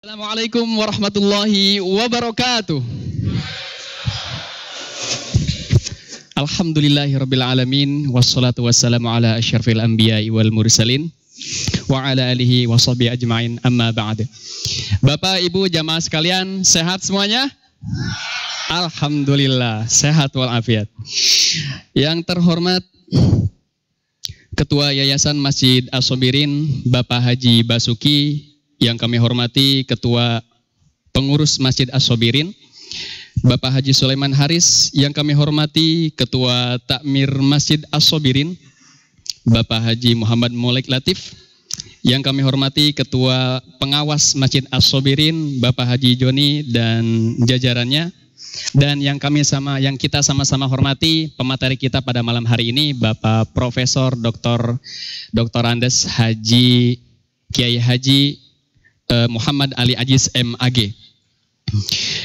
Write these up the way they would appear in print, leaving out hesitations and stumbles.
Assalamualaikum warahmatullahi wabarakatuh. Alhamdulillahirabbil alamin wassalatu wassalamu ala asyrafil anbiya'i wal mursalin wa ala alihi washabihi ajmain, amma ba'd. Bapak Ibu jamaah sekalian, sehat semuanya? Alhamdulillah, sehat walafiat. Yang terhormat Ketua Yayasan Masjid As-Sabirin Bapak Haji Basuki, yang kami hormati Ketua Pengurus Masjid As-Sabirin Bapak Haji Sulaiman Haris, yang kami hormati Ketua Takmir Masjid As-Sabirin Bapak Haji Muhammad Molik Latif, yang kami hormati Ketua Pengawas Masjid As-Sabirin Bapak Haji Joni dan jajarannya, dan yang kita sama-sama hormati pemateri kita pada malam hari ini Bapak Profesor Dr. Andes Haji Kiai Haji Muhammad Ali Aziz MAG.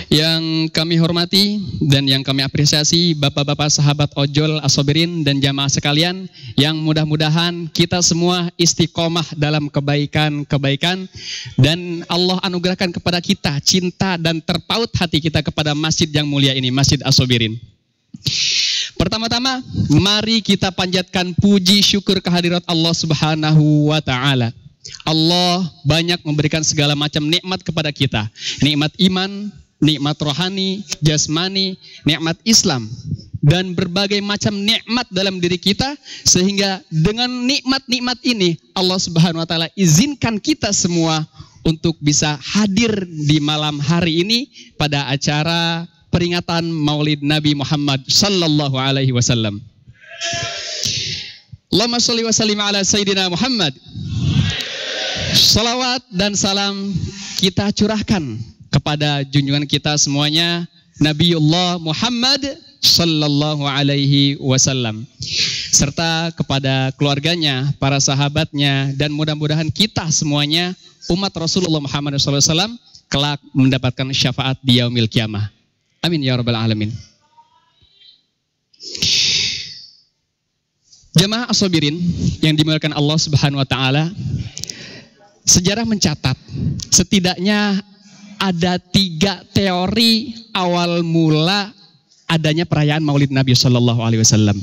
Yang kami hormati dan yang kami apresiasi bapak-bapak sahabat ojol As-Sabirin dan jamaah sekalian, yang mudah-mudahan kita semua istiqomah dalam kebaikan-kebaikan dan Allah anugerahkan kepada kita cinta dan terpaut hati kita kepada masjid yang mulia ini, Masjid As-Sabirin. Pertama-tama, mari kita panjatkan puji syukur kehadirat Allah Subhanahu wa Ta'ala. Allah banyak memberikan segala macam nikmat kepada kita. Nikmat iman, nikmat rohani, jasmani, nikmat Islam, dan berbagai macam nikmat dalam diri kita. Sehingga dengan nikmat-nikmat ini Allah Subhanahu wa Ta'ala izinkan kita semua untuk bisa hadir di malam hari ini pada acara peringatan Maulid Nabi Muhammad sallallahu alaihi wasallam. Allahumma sholli wa sallim ala Sayyidina Muhammad. Salawat dan salam kita curahkan kepada junjungan kita semuanya, Nabiullah Muhammad sallallahu alaihi wasallam, serta kepada keluarganya, para sahabatnya, dan mudah-mudahan kita semuanya umat Rasulullah Muhammad sallallahu alaihi wasallam kelak mendapatkan syafaat di yaumil kiamah. Amin ya rabbal alamin. Jamaah As-Sabirin yang dimuliakan Allah Subhanahu wa Ta'ala, sejarah mencatat setidaknya ada 3 teori awal mula adanya perayaan Maulid Nabi Shallallahu Alaihi Wasallam.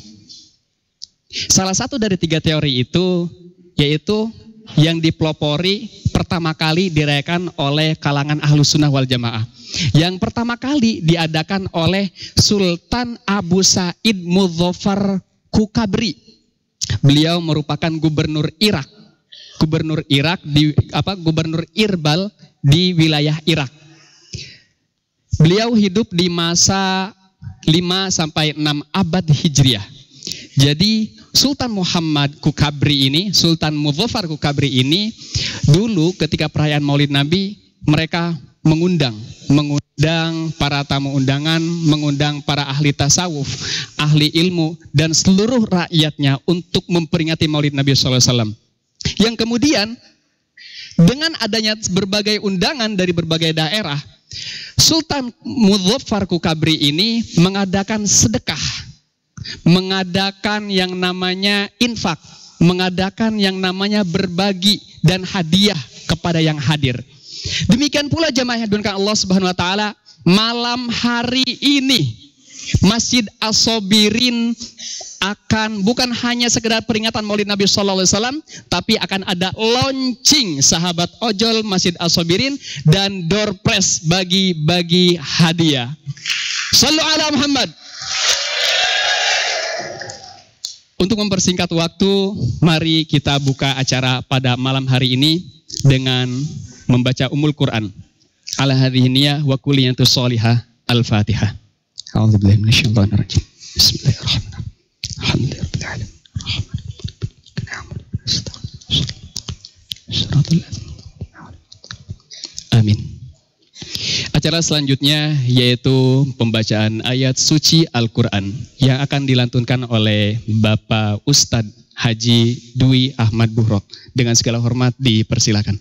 Salah satu dari 3 teori itu yaitu yang dipelopori pertama kali dirayakan oleh kalangan Ahlus Sunnah wal Jamaah. Yang pertama kali diadakan oleh Sultan Abu Sa'id Mudzaffar Kukabri. Beliau merupakan gubernur Irak. Gubernur Irbal di wilayah Irak. Beliau hidup di masa 5-6 abad Hijriah. Jadi Sultan Muhammad Kukabri ini, Sultan Mudzaffar Kukabri ini, dulu ketika perayaan Maulid Nabi, mereka mengundang para tamu undangan, mengundang para ahli tasawuf, ahli ilmu, dan seluruh rakyatnya untuk memperingati Maulid Nabi SAW. Yang kemudian dengan adanya berbagai undangan dari berbagai daerah, Sultan Mudzaffar Kukabri ini mengadakan sedekah, mengadakan yang namanya infak, mengadakan yang namanya berbagi dan hadiah kepada yang hadir. Demikian pula jamaah yang dimuliakan Allah Subhanahu wa Ta'ala, malam hari ini Masjid As-Sabirin akan bukan hanya sekedar peringatan Maulid Nabi Sallallahu Alaihi Wasallam, tapi akan ada launching sahabat ojol Masjid As-Sabirin dan door prize bagi hadiah. Sallu ala Muhammad. Untuk mempersingkat waktu, mari kita buka acara pada malam hari ini dengan membaca Ummul Quran. Ala hadhihi niyah wa kulliyatus sholihah. Al-Fatihah. A'udzubillahi minasyaitonir rajim. Bismillahirrahmanirrahim. Amin. Acara selanjutnya yaitu pembacaan ayat suci Al-Quran yang akan dilantunkan oleh Bapak Ustadz Haji Dwi Ahmad Buhrok. Dengan segala hormat dipersilakan.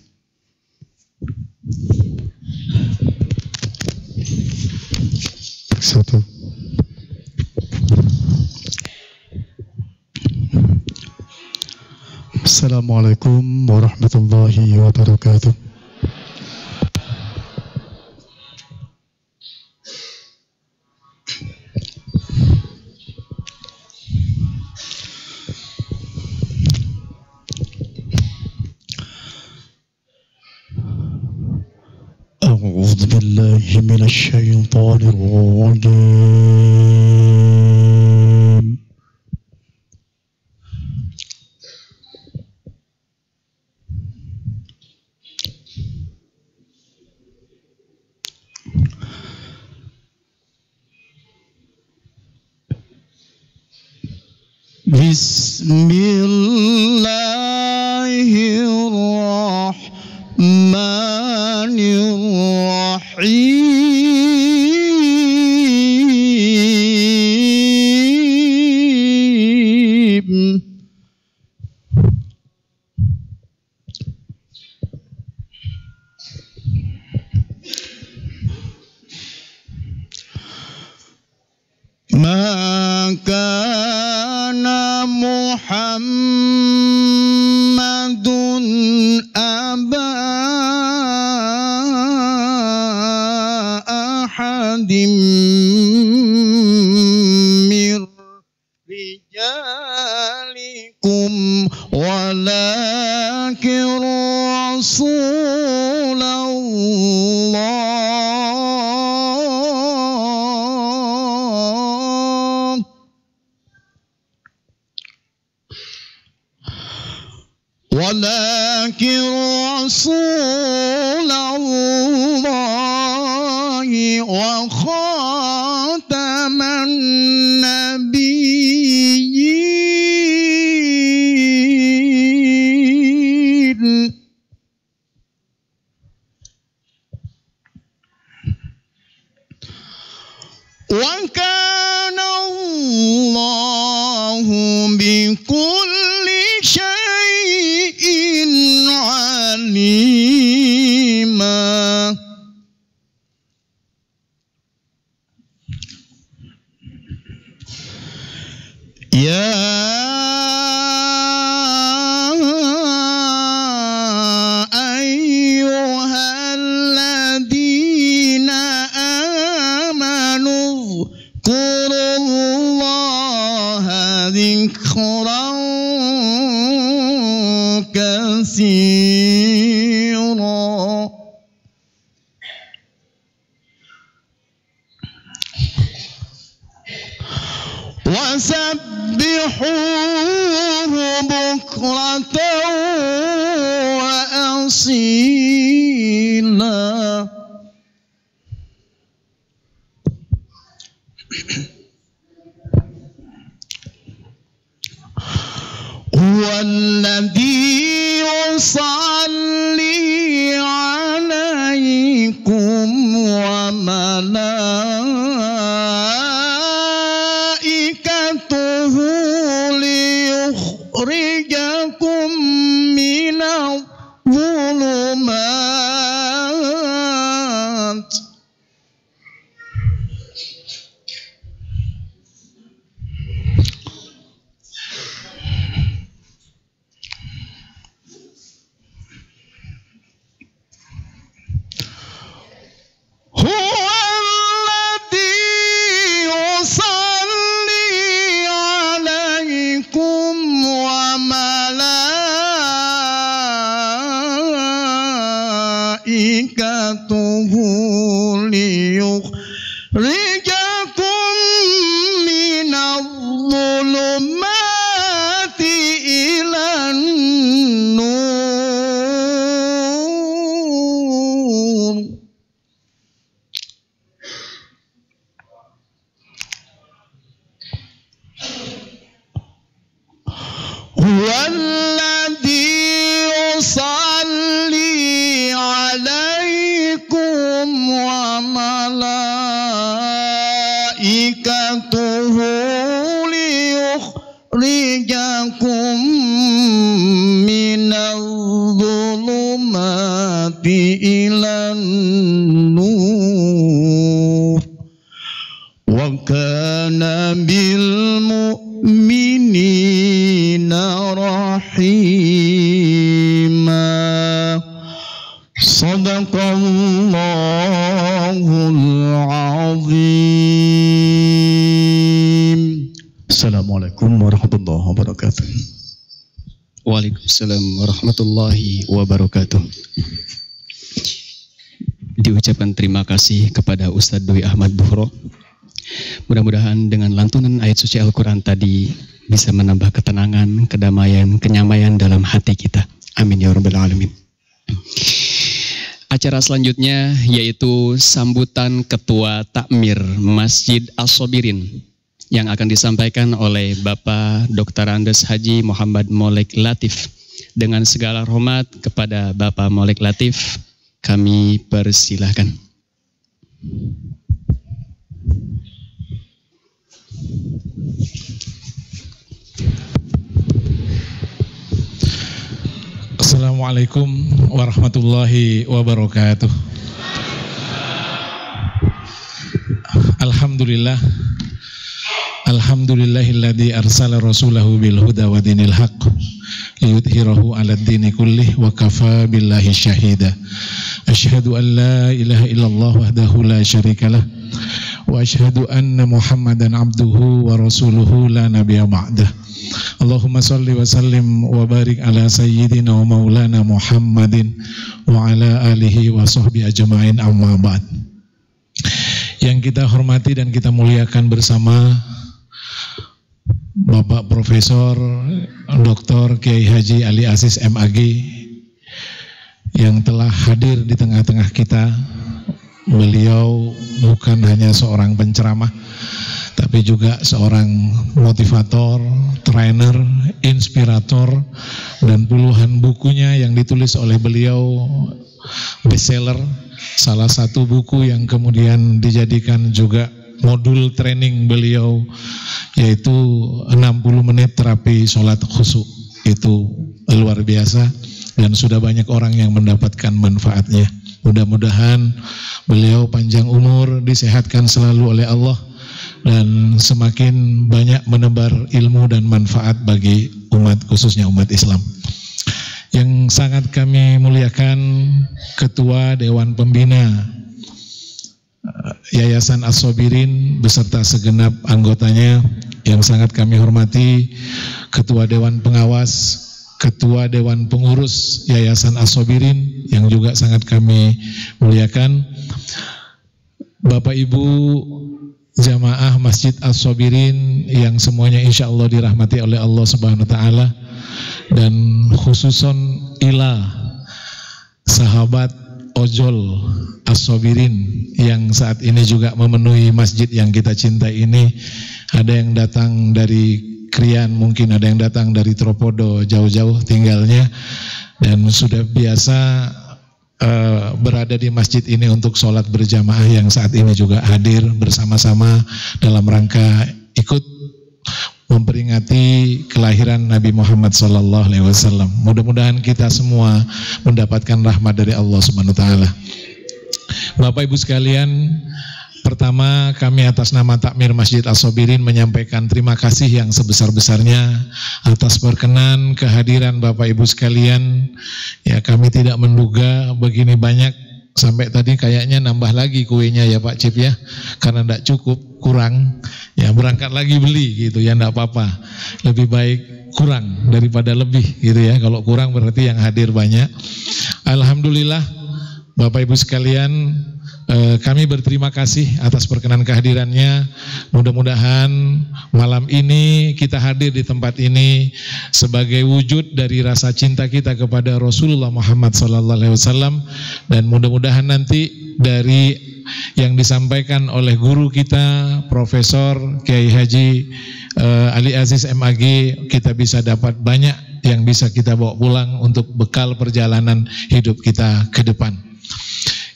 Satu. Assalamualaikum warahmatullahi wabarakatuh. أعوذ بالله من الشيطان الرجيم. Bismillahirrahmanirrahim. Ma kana Muhammadun aba ahadim mir rijalikum walakin Rasulullah ولكن رسول الله وخاتم النبيين وكان الله بكل شيء عليما. يا أيها الذين آمنوا اذكروا الله ذكرا كثيرا وسبحوه بكرة وأصيلا. هو الذي يصلي عليكم وملائكته ليخرجكم من الظلمات ليخرجكم من الظلمات إلى النور. هو الذي يصلي عليكم وملائكته ليخرجكم من الظلمات إلى النور وكان بالمؤمنين رحيما. صدق الله العظيم. السلام عليكم ورحمة الله وبركاته. Waalaikumsalam warahmatullahi wabarakatuh. diucapkan terima kasih kepada Ustadz Dwi Ahmad Buhro. Mudah-mudahan dengan lantunan ayat suci Al-Quran tadi bisa menambah ketenangan, kedamaian, kenyamanan dalam hati kita. Amin ya rabbal alamin. Acara selanjutnya yaitu sambutan Ketua Takmir Masjid As-Sobirin yang akan disampaikan oleh Bapak Dr. Andes Haji Muhammad Molek Latif. Dengan segala hormat kepada Bapak Molek Latif, kami persilahkan. Assalamualaikum warahmatullahi wabarakatuh. Alhamdulillah. Alhamdulillahilladzi arsala rasulahu bil huda wa dinil haqq liyudhhirahu 'alad dini kullih wa kafa billahi syahida. Asyhadu an la ilaha illallah wahdahu la syarikalah wa asyhadu anna Muhammadan abduhu wa rasuluhu la nabiyya ba'dah. Allahumma salli wa sallim wa barik ala sayyidina wa maulana Muhammadin wa ala alihi wa sahbihi ajma'in, amma ba'd. Yang kita hormati dan kita muliakan bersama Bapak Profesor Dr. Kiai Haji Ali Aziz MAG yang telah hadir di tengah-tengah kita. Beliau bukan hanya seorang penceramah, tapi juga seorang motivator, trainer, inspirator, dan puluhan bukunya yang ditulis oleh beliau bestseller. Salah satu buku yang kemudian dijadikan juga modul training beliau yaitu 60 menit terapi sholat khusyuk. Itu luar biasa dan sudah banyak orang yang mendapatkan manfaatnya. Mudah-mudahan beliau panjang umur, disehatkan selalu oleh Allah, dan semakin banyak menebar ilmu dan manfaat bagi umat, khususnya umat Islam. Yang sangat kami muliakan Ketua Dewan Pembina Yayasan As-Sobirin beserta segenap anggotanya yang sangat kami hormati, Ketua Dewan Pengawas, Ketua Dewan Pengurus Yayasan As-Sobirin yang juga sangat kami muliakan, Bapak Ibu jamaah Masjid As-Sobirin yang semuanya insya Allah dirahmati oleh Allah Subhanahu Wa Taala, dan khususon ila sahabat ojol As-Sobirin yang saat ini juga memenuhi masjid yang kita cintai ini. Ada yang datang dari Krian, mungkin ada yang datang dari Tropodo, jauh-jauh tinggalnya, dan sudah biasa berada di masjid ini untuk sholat berjamaah, yang saat ini juga hadir bersama-sama dalam rangka ikut memperingati kelahiran Nabi Muhammad SAW. Mudah-mudahan kita semua mendapatkan rahmat dari Allah Subhanahu Wa Taala. Bapak Ibu sekalian, pertama kami atas nama Takmir Masjid As-Sobirin menyampaikan terima kasih yang sebesar-besarnya atas berkenan kehadiran Bapak Ibu sekalian. Ya, kami tidak menduga begini banyak, sampai tadi kayaknya nambah lagi kuenya ya Pak Cip ya, karena tidak cukup, kurang ya, berangkat lagi beli gitu ya, tidak apa-apa, lebih baik kurang daripada lebih gitu ya. Kalau kurang berarti yang hadir banyak. Alhamdulillah Bapak Ibu sekalian, kami berterima kasih atas perkenan kehadirannya. Mudah-mudahan malam ini kita hadir di tempat ini sebagai wujud dari rasa cinta kita kepada Rasulullah Muhammad SAW, dan mudah-mudahan nanti dari yang disampaikan oleh guru kita Profesor Kiai Haji Ali Aziz MAG, kita bisa dapat banyak yang bisa kita bawa pulang untuk bekal perjalanan hidup kita ke depan.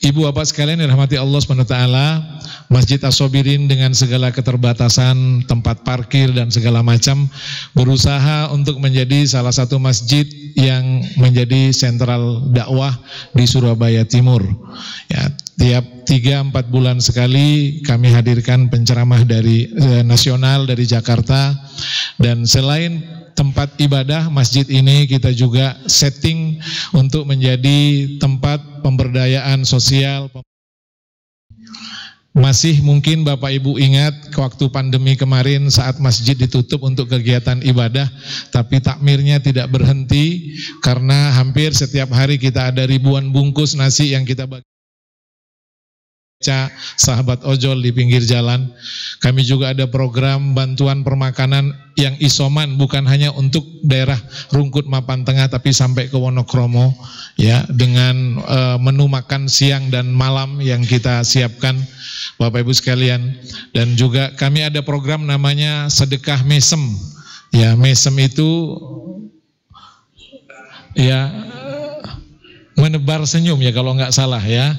Ibu bapak sekalian dirahmati Allah SWT, Masjid As-Sobirin dengan segala keterbatasan tempat parkir dan segala macam berusaha untuk menjadi salah satu masjid yang menjadi sentral dakwah di Surabaya Timur. Ya, tiap 3-4 bulan sekali kami hadirkan penceramah dari nasional dari Jakarta, dan selain tempat ibadah masjid ini kita juga setting untuk menjadi tempat pemberdayaan sosial. Masih mungkin Bapak Ibu ingat waktu pandemi kemarin saat masjid ditutup untuk kegiatan ibadah, tapi takmirnya tidak berhenti karena hampir setiap hari kita ada ribuan bungkus nasi yang kita bagi. sahabat ojol di pinggir jalan. Kami juga ada program bantuan permakanan yang isoman, bukan hanya untuk daerah Rungkut Mapan Tengah tapi sampai ke Wonokromo, ya, dengan menu makan siang dan malam yang kita siapkan Bapak Ibu sekalian. Dan juga kami ada program namanya sedekah mesem. Ya, mesem itu ya menebar senyum ya kalau nggak salah ya.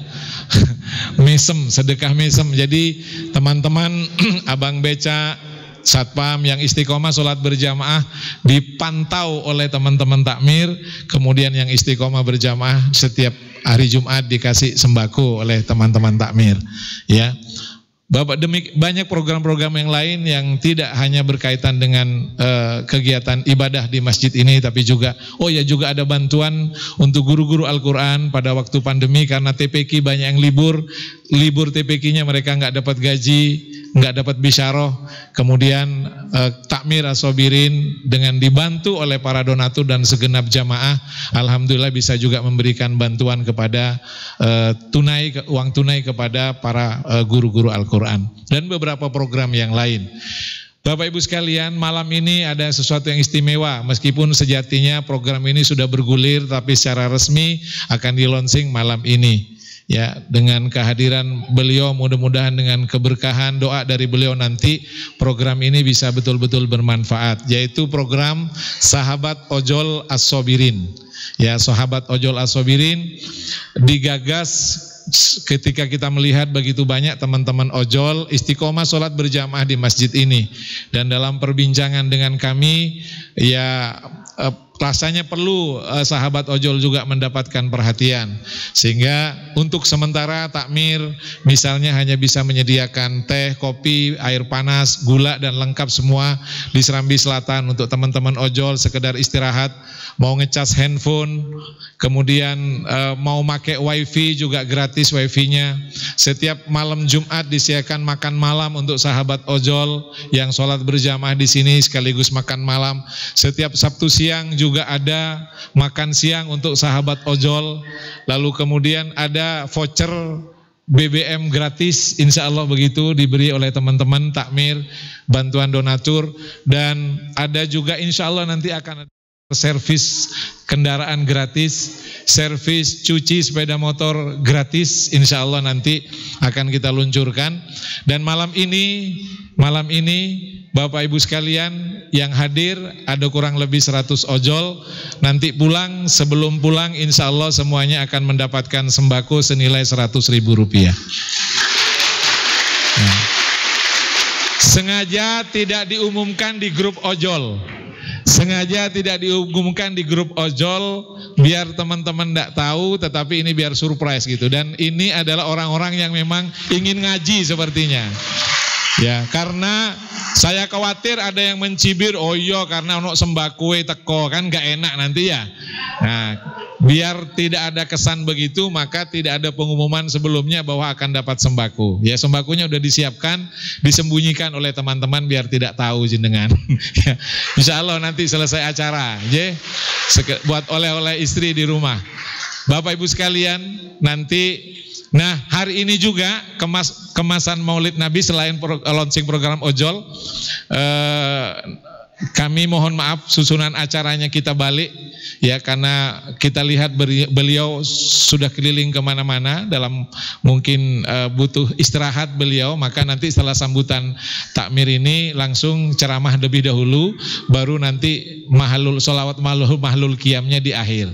Mesem, sedekah mesem. Jadi teman-teman abang beca, satpam yang istiqomah sholat berjamaah dipantau oleh teman-teman takmir, kemudian yang istiqomah berjamaah setiap hari Jumat dikasih sembako oleh teman-teman takmir, ya. Bapak, banyak program-program yang lain yang tidak hanya berkaitan dengan kegiatan ibadah di masjid ini, tapi juga, juga ada bantuan untuk guru-guru Al-Quran pada waktu pandemi karena TPQ banyak yang libur TPQ-nya mereka nggak dapat gaji, nggak dapat bisyarah. Kemudian takmir Asobirin dengan dibantu oleh para donatur dan segenap jamaah, alhamdulillah bisa juga memberikan bantuan kepada uang tunai kepada para guru-guru Al-Quran dan beberapa program yang lain. Bapak Ibu sekalian, malam ini ada sesuatu yang istimewa, meskipun sejatinya program ini sudah bergulir, tapi secara resmi akan di-launching malam ini. Ya, dengan kehadiran beliau, mudah-mudahan dengan keberkahan doa dari beliau nanti program ini bisa betul-betul bermanfaat, yaitu program Sahabat Ojol Asobirin. Ya, Sahabat Ojol Asobirin digagas ketika kita melihat begitu banyak teman-teman ojol istiqomah sholat berjamaah di masjid ini, dan dalam perbincangan dengan kami, ya rasanya perlu sahabat ojol juga mendapatkan perhatian, sehingga untuk sementara takmir misalnya hanya bisa menyediakan teh, kopi, air panas, gula dan lengkap semua di Serambi Selatan untuk teman-teman ojol sekedar istirahat, mau ngecas handphone, kemudian mau pakai wifi juga gratis wifi-nya. Setiap malam Jumat disediakan makan malam untuk sahabat ojol yang sholat berjamaah di sini sekaligus makan malam. Setiap Sabtu siang juga ada makan siang untuk sahabat ojol. Lalu kemudian ada voucher BBM gratis, insya Allah begitu diberi oleh teman-teman takmir, bantuan donatur, dan ada juga insya Allah nanti akan ada servis kendaraan gratis, servis cuci sepeda motor gratis, insya Allah nanti akan kita luncurkan. Dan malam ini Bapak Ibu sekalian yang hadir ada kurang lebih 100 ojol. Nanti pulang, sebelum pulang insya Allah semuanya akan mendapatkan sembako senilai Rp100.000. Nah, sengaja tidak diumumkan di grup ojol. Sengaja tidak diumumkan di grup ojol biar teman-teman tidak tahu, tetapi ini biar surprise gitu. Dan ini adalah orang-orang yang memang ingin ngaji sepertinya. Ya, karena saya khawatir ada yang mencibir, oh iya karena ono sembako teko kan gak enak nanti ya. Nah, biar tidak ada kesan begitu, maka tidak ada pengumuman sebelumnya bahwa akan dapat sembako. Ya, sembakonya udah disiapkan, disembunyikan oleh teman-teman biar tidak tahu jenengan. Ya, insya Allah nanti selesai acara, ya, buat oleh-oleh istri di rumah. Bapak Ibu sekalian, nanti, nah hari ini juga kemasan Maulid Nabi selain launching program ojol, kami mohon maaf susunan acaranya kita balik ya, karena kita lihat beliau sudah keliling kemana-mana dalam mungkin butuh istirahat beliau, maka nanti setelah sambutan takmir ini langsung ceramah lebih dahulu, baru nanti sholawat mahlul qiyamnya di akhir.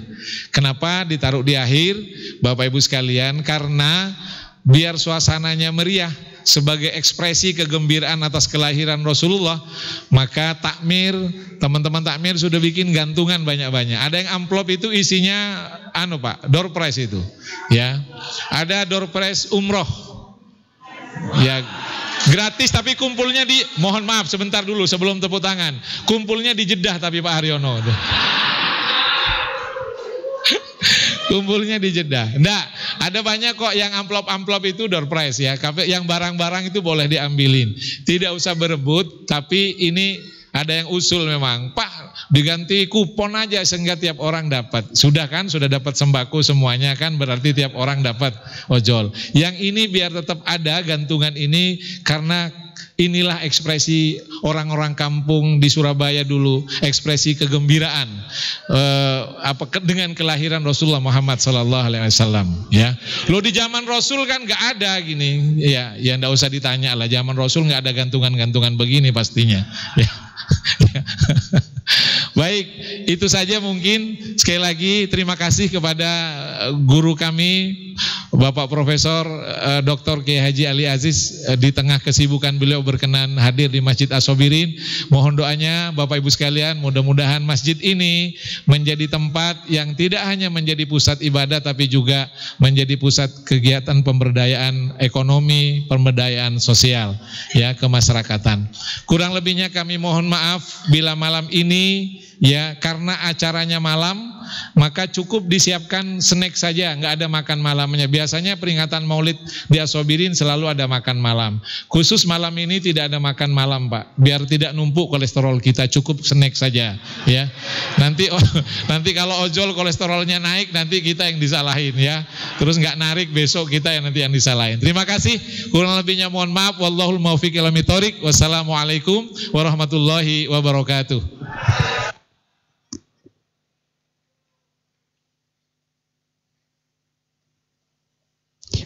Kenapa ditaruh di akhir Bapak Ibu sekalian? Karena biar suasananya meriah sebagai ekspresi kegembiraan atas kelahiran Rasulullah, maka takmir, teman-teman takmir sudah bikin gantungan banyak-banyak. Ada yang amplop itu isinya door prize itu, ya. Ada door prize umroh, ya gratis, tapi kumpulnya mohon maaf sebentar dulu sebelum tepuk tangan, kumpulnya di Jeddah tapi Pak Haryono. Kumpulnya di Jeddah. Enggak, ada banyak kok yang amplop-amplop itu door prize ya. Yang barang-barang itu boleh diambilin. Tidak usah berebut, tapi ini Ada yang usul memang, Pak diganti kupon aja sehingga tiap orang dapat. Sudah kan, sudah dapat sembako semuanya kan, berarti tiap orang dapat ojol. Yang ini biar tetap ada gantungan ini, karena inilah ekspresi orang-orang kampung di Surabaya dulu, ekspresi kegembiraan dengan kelahiran Rasulullah Muhammad SAW. Ya, lo di zaman Rasul kan nggak ada gini, ya nggak usah ditanya lah. Zaman Rasul nggak ada gantungan-gantungan begini pastinya. Ya. Baik, itu saja mungkin. Sekali lagi terima kasih kepada guru kami Bapak Profesor Dr. Kiai Haji Ali Aziz, di tengah kesibukan beliau berkenan hadir di Masjid As-Sobirin. Mohon doanya Bapak Ibu sekalian, mudah-mudahan masjid ini menjadi tempat yang tidak hanya menjadi pusat ibadah, tapi juga menjadi pusat kegiatan pemberdayaan ekonomi, pemberdayaan sosial, ya, kemasyarakatan. Kurang lebihnya kami mohon maaf bila malam ini, ya, karena acaranya malam, maka cukup disiapkan snack saja, nggak ada makan malamnya. Biasanya peringatan Maulid di As-Sobirin selalu ada makan malam. Khusus malam ini tidak ada makan malam, Pak. Biar tidak numpuk kolesterol kita, cukup snack saja, ya. Nanti kalau ojol kolesterolnya naik, nanti kita yang disalahin, ya. Terus nggak narik, besok kita yang nanti yang disalahin. Terima kasih. Kurang lebihnya mohon maaf. Wallahul muwaffiq ila thoriq. Wassalamualaikum warahmatullahi wabarakatuh.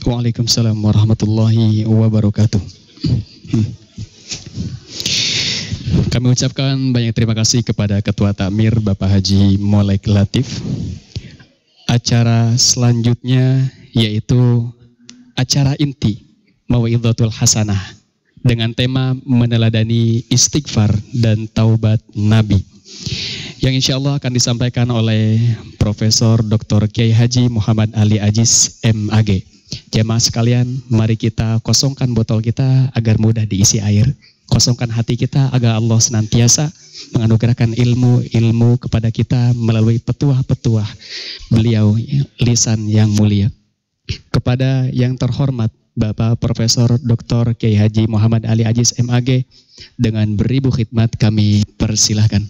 Waalaikumsalam warahmatullahi wabarakatuh. Kami ucapkan banyak terima kasih kepada Ketua Takmir Bapak Haji Molek Latif. Acara selanjutnya yaitu acara inti Mau'izatul Hasanah dengan tema meneladani istighfar dan taubat Nabi, yang insya Allah akan disampaikan oleh Profesor Dr. Kiai Haji Muhammad Ali Aziz MAG. Jemaah sekalian, mari kita kosongkan botol kita agar mudah diisi air. Kosongkan hati kita agar Allah senantiasa menganugerahkan ilmu kepada kita melalui petuah-petuah beliau, lisan yang mulia. Kepada yang terhormat Bapak Profesor Dr. Kiai Haji Muhammad Ali Aziz MAG, dengan beribu khidmat kami persilahkan.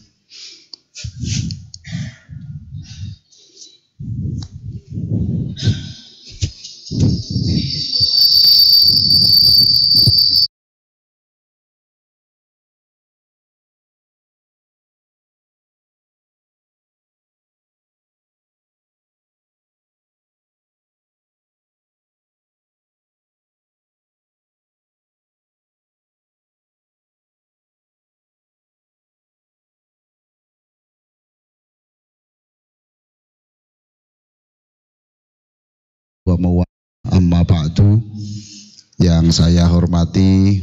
Amma ba'du, yang saya hormati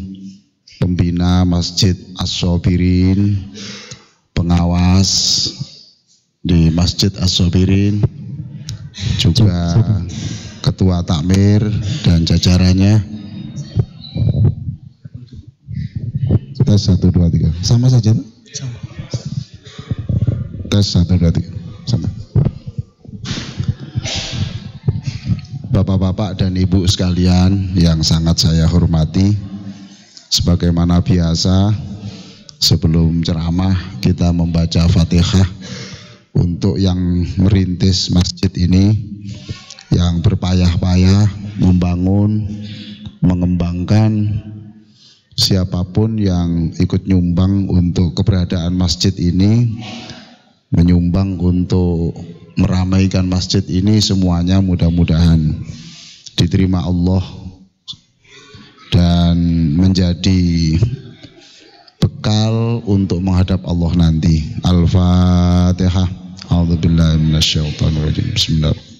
pembina Masjid As-Sobirin, pengawas di Masjid As-Sobirin, juga Ketua Takmir dan jajarannya. Tes 1, 2, 3. Sama saja, Pak? Sama. Tes 1, 2, 3. Sama. Bapak-bapak dan ibu sekalian yang sangat saya hormati, sebagaimana biasa sebelum ceramah kita membaca Fatihah untuk yang merintis masjid ini, yang berpayah-payah membangun, mengembangkan, siapapun yang ikut nyumbang untuk keberadaan masjid ini, menyumbang untuk meramaikan masjid ini, semuanya mudah-mudahan diterima Allah dan menjadi bekal untuk menghadap Allah nanti. Al-Fatihah. A'udzubillahi minasyaitonirrajim. Bismillahirrahmanirrahim.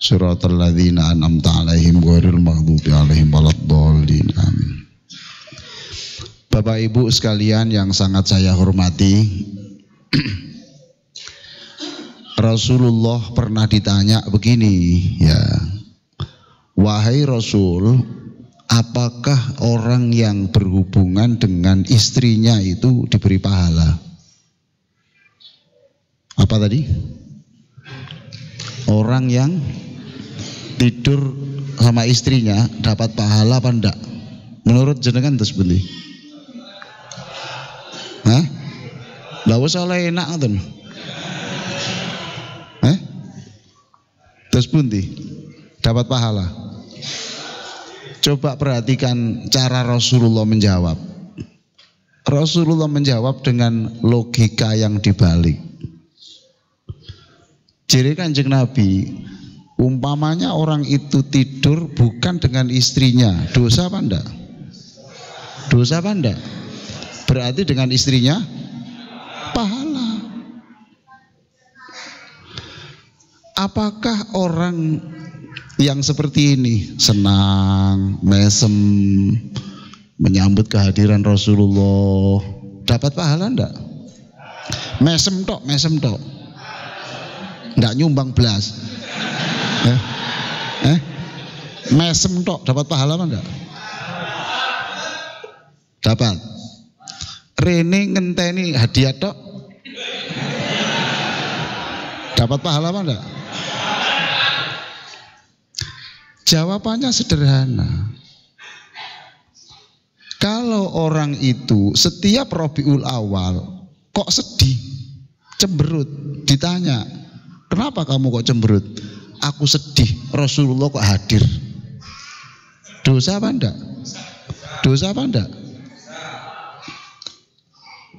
Shiratal ladzina an'amta 'alaihim ghairil maghdubi 'alaihim waladdallin. Amin. Bapak Ibu sekalian yang sangat saya hormati, Rasulullah pernah ditanya begini, ya, wahai Rasul, apakah orang yang berhubungan dengan istrinya itu diberi pahala? Apa tadi? Orang yang tidur sama istrinya dapat pahala apa enggak? Menurut jenengan itu seperti? Lah wis oleh enak ngoten. Terus pundi? Dapat pahala. Coba perhatikan cara Rasulullah menjawab. Rasulullah menjawab dengan logika yang dibalik. Jadi Kanjeng Nabi, umpamanya orang itu tidur bukan dengan istrinya, dosa apa enggak? Dosa apa enggak? Berarti dengan istrinya pahala. Apakah orang yang seperti ini senang, mesem, menyambut kehadiran Rasulullah dapat pahala enggak? Mesem tok. Enggak nyumbang belas. Mesem tok dapat pahala apa enggak? Dapat. Rene ngenteni hadiah tok dapat pahala apa enggak? Jawabannya sederhana. Kalau orang itu setiap Rabiul Awal kok sedih, cemberut, ditanya, kenapa kamu kok cemberut? Aku sedih, Rasulullah kok hadir. Dosa apa enggak? Dosa apa enggak?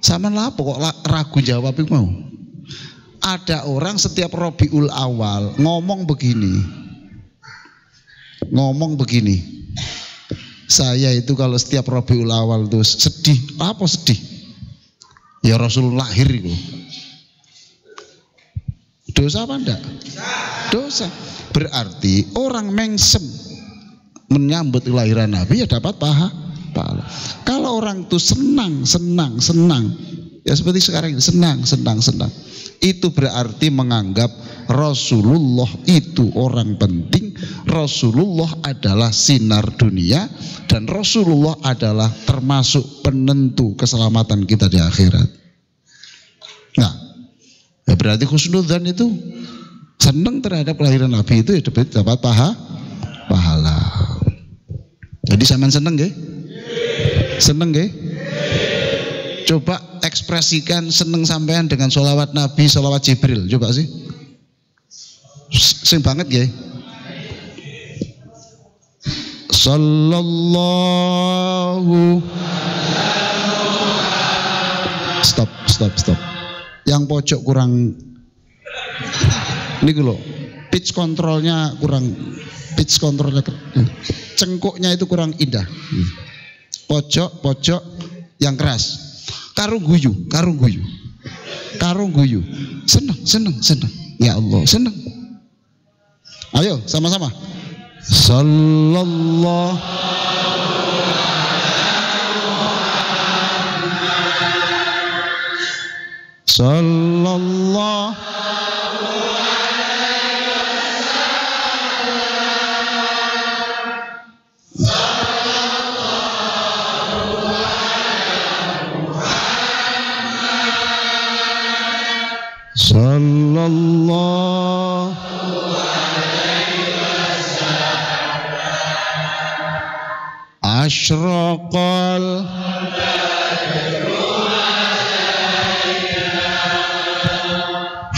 Sama lapo kok ragu jawab itu mau? Ada orang setiap Rabiul Awal ngomong begini. Saya itu kalau setiap Rabiul Awal itu sedih. Apa sedih? Ya Rasulullah lahir itu. Dosa apa enggak? Dosa. Berarti orang mengsem menyambut kelahiran Nabi ya dapat pahala. Kalau orang itu senang, ya seperti sekarang ini senang, itu berarti menganggap Rasulullah itu orang penting, Rasulullah adalah sinar dunia, dan Rasulullah adalah termasuk penentu keselamatan kita di akhirat. Nah, ya berarti husnudzan itu senang terhadap kelahiran Nabi itu ya dapat pahala. Jadi sampean seneng nggih? Seneng nggih? Coba ekspresikan seneng sampean dengan sholawat Nabi, sholawat Jibril. Coba sih. Sing banget nggih. Sallallahu. Stop. Yang pojok kurang. Niku lho. Pitch controlnya cengkoknya itu kurang indah. Pojok yang keras. Karung guyu. Seneng. Ya Allah, seneng. Ayo sama-sama. Sallallahu asyraqal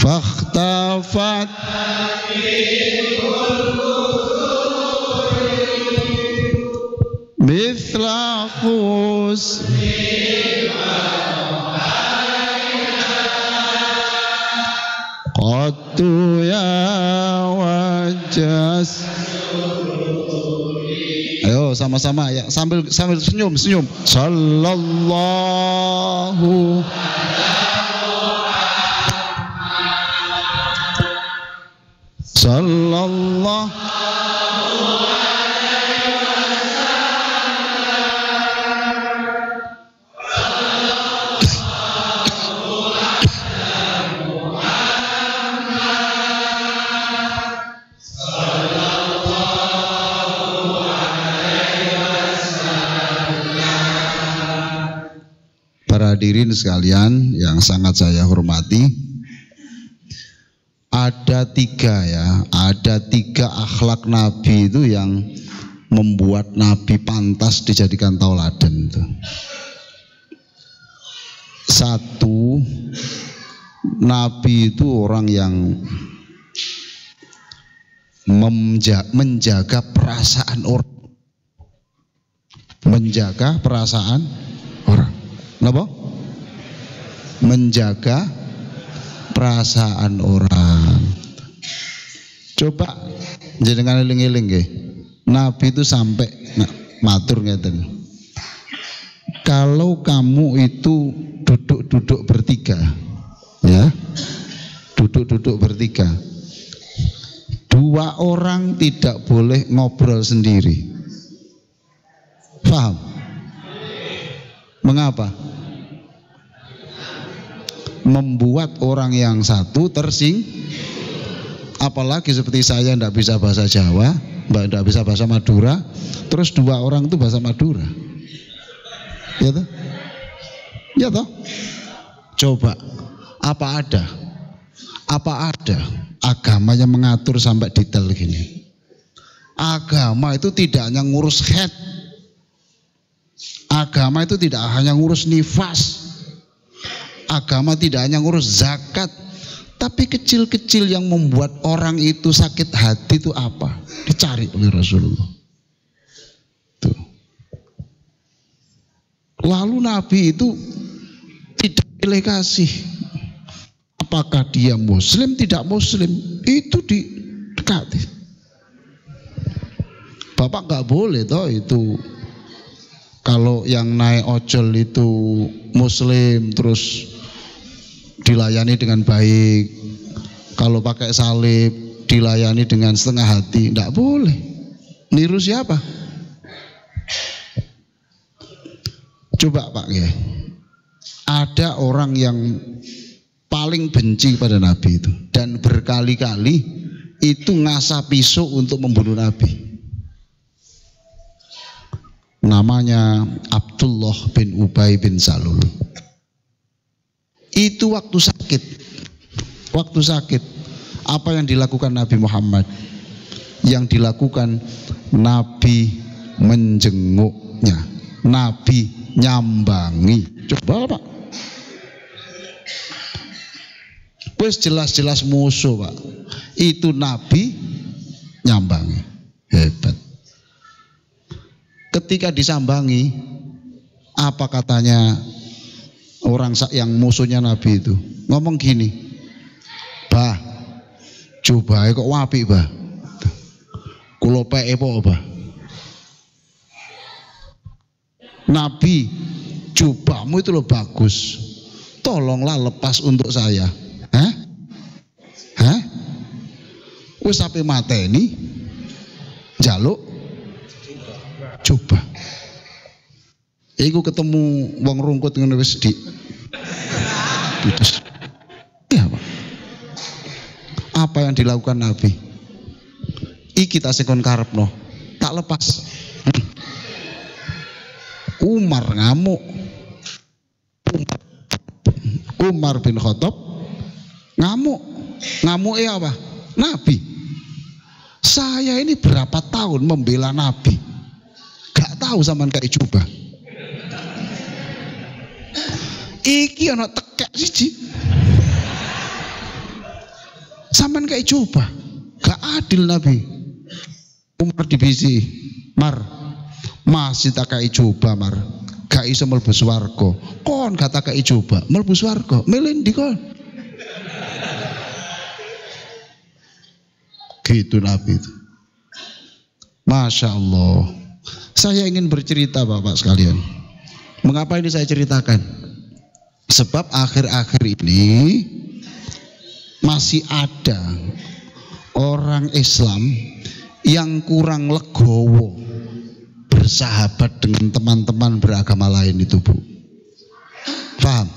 fakhtafat mithla qattu ya wajas. Ayo sama-sama ya, sambil senyum. Sallallahu Para hadirin sekalian yang sangat saya hormati, ada tiga akhlak Nabi itu yang membuat Nabi pantas dijadikan tauladan itu. Satu, Nabi itu orang yang menjaga perasaan orang. Menjaga perasaan orang. Kenapa? Menjaga perasaan orang. Coba jenengan eling-eling nggih. Nabi itu sampai matur ngeten. Kalau kamu itu duduk-duduk bertiga, ya, duduk-duduk bertiga, 2 orang tidak boleh ngobrol sendiri. Paham? Mengapa? Membuat orang yang satu apalagi seperti saya tidak bisa bahasa Jawa, tidak bisa bahasa Madura, terus 2 orang itu bahasa Madura, ya toh? Ya toh? Coba, apa ada agama yang mengatur sampai detail gini? Agama itu tidak hanya ngurus head, agama itu tidak hanya ngurus nifas, agama tidak hanya ngurus zakat, tapi kecil-kecil yang membuat orang itu sakit hati itu apa? Dicari oleh Rasulullah. Tuh. Lalu Nabi itu tidak pilih kasih. Apakah dia muslim, tidak muslim, itu didekati. Bapak nggak boleh toh itu. Kalau yang naik ojol itu muslim terus dilayani dengan baik. Kalau pakai salib dilayani dengan setengah hati, tidak boleh. Niru siapa? Coba Pak ya. Ada orang yang paling benci pada Nabi itu dan berkali-kali itu ngasah pisau untuk membunuh Nabi. Namanya Abdullah bin Ubay bin Salul. Itu waktu sakit, apa yang dilakukan Nabi Muhammad? Yang dilakukan Nabi menjenguknya, Nabi nyambangi. Coba Pak, wes jelas-jelas musuh Pak, itu Nabi nyambangi, hebat. Ketika disambangi, apa katanya orang yang musuhnya Nabi itu? Ngomong gini, bah, coba kok wapi bah, kulo peke po bah. Nabi, cobamu itu loh bagus, tolonglah lepas untuk saya. Hah? Wis sampai mateni, jaluk coba. Iku ketemu wong rungkut ngono wis putus. Ya, Pak. Apa yang dilakukan Nabi? Iki tak sekon karepno, tak lepas. Umar ngamuk. Umar bin Khattab ngamuk. Ngamuknya apa? Nabi. Saya ini berapa tahun membela Nabi, gak tahu zaman kayak coba. Iki ana tekek siji. Zaman kayak coba, gak adil Nabi. Umar dibisi, Mar, masih tak kayak coba Mar, gak iso mlebu swarga. Kon kata kayak coba, mlebu swarga, milih ndi kon? Gitu Nabi itu. Masya Allah. Saya ingin bercerita Bapak sekalian. Mengapa ini saya ceritakan? Sebab akhir-akhir ini masih ada orang Islam yang kurang legowo bersahabat dengan teman-teman beragama lain itu Bu. Paham?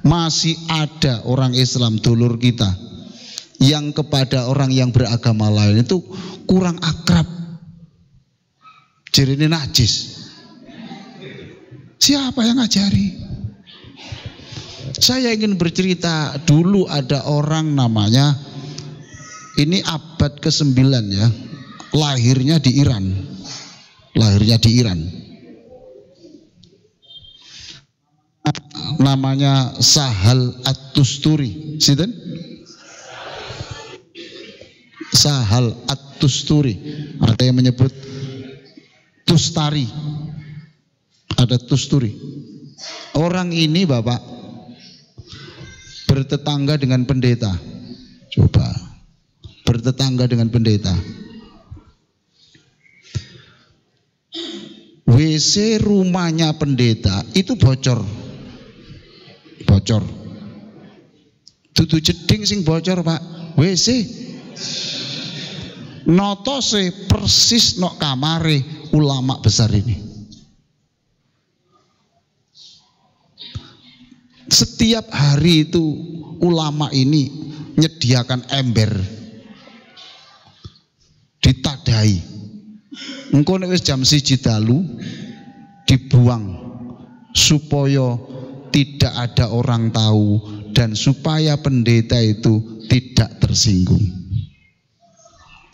Masih ada orang Islam dulur kita yang kepada orang yang beragama lain itu kurang akrab, jadi ini najis. Siapa yang ngajari? Saya ingin bercerita, dulu ada orang namanya, ini abad ke-9 ya, lahirnya di Iran. namanya Sahal At-Tusturi. Sinten? Sahal At-Tusturi. Ada yang menyebut Tustari. Ada Tusturi. Orang ini Bapak bertetangga dengan pendeta. Coba. Bertetangga dengan pendeta. WC rumahnya pendeta itu bocor. Bocor. Dudu jeding sing bocor, Pak. WC. Notose persis nok kamare ulama besar ini. Setiap hari itu ulama ini menyediakan ember, ditadai. Engko nek wis jam 1 dalu dibuang supaya tidak ada orang tahu dan supaya pendeta itu tidak tersinggung.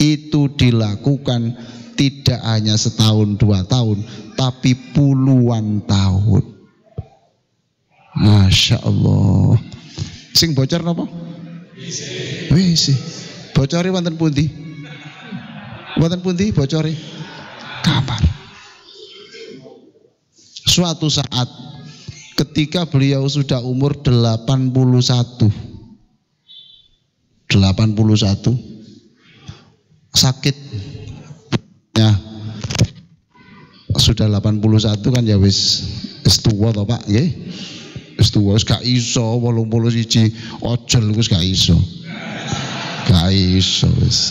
Itu dilakukan tidak hanya setahun 2 tahun, tapi puluhan tahun. Masya Allah. Sing bocor napa? WC. Bocori wonten pundi? Wonten pundi bocori? Kamar. Suatu saat ketika beliau sudah umur 81 sakit ya, sudah 81 kan ya wis tua toh Pak nggih. Wis tuwa wis gak iso 81 ojol wis gak iso. Gak iso wis.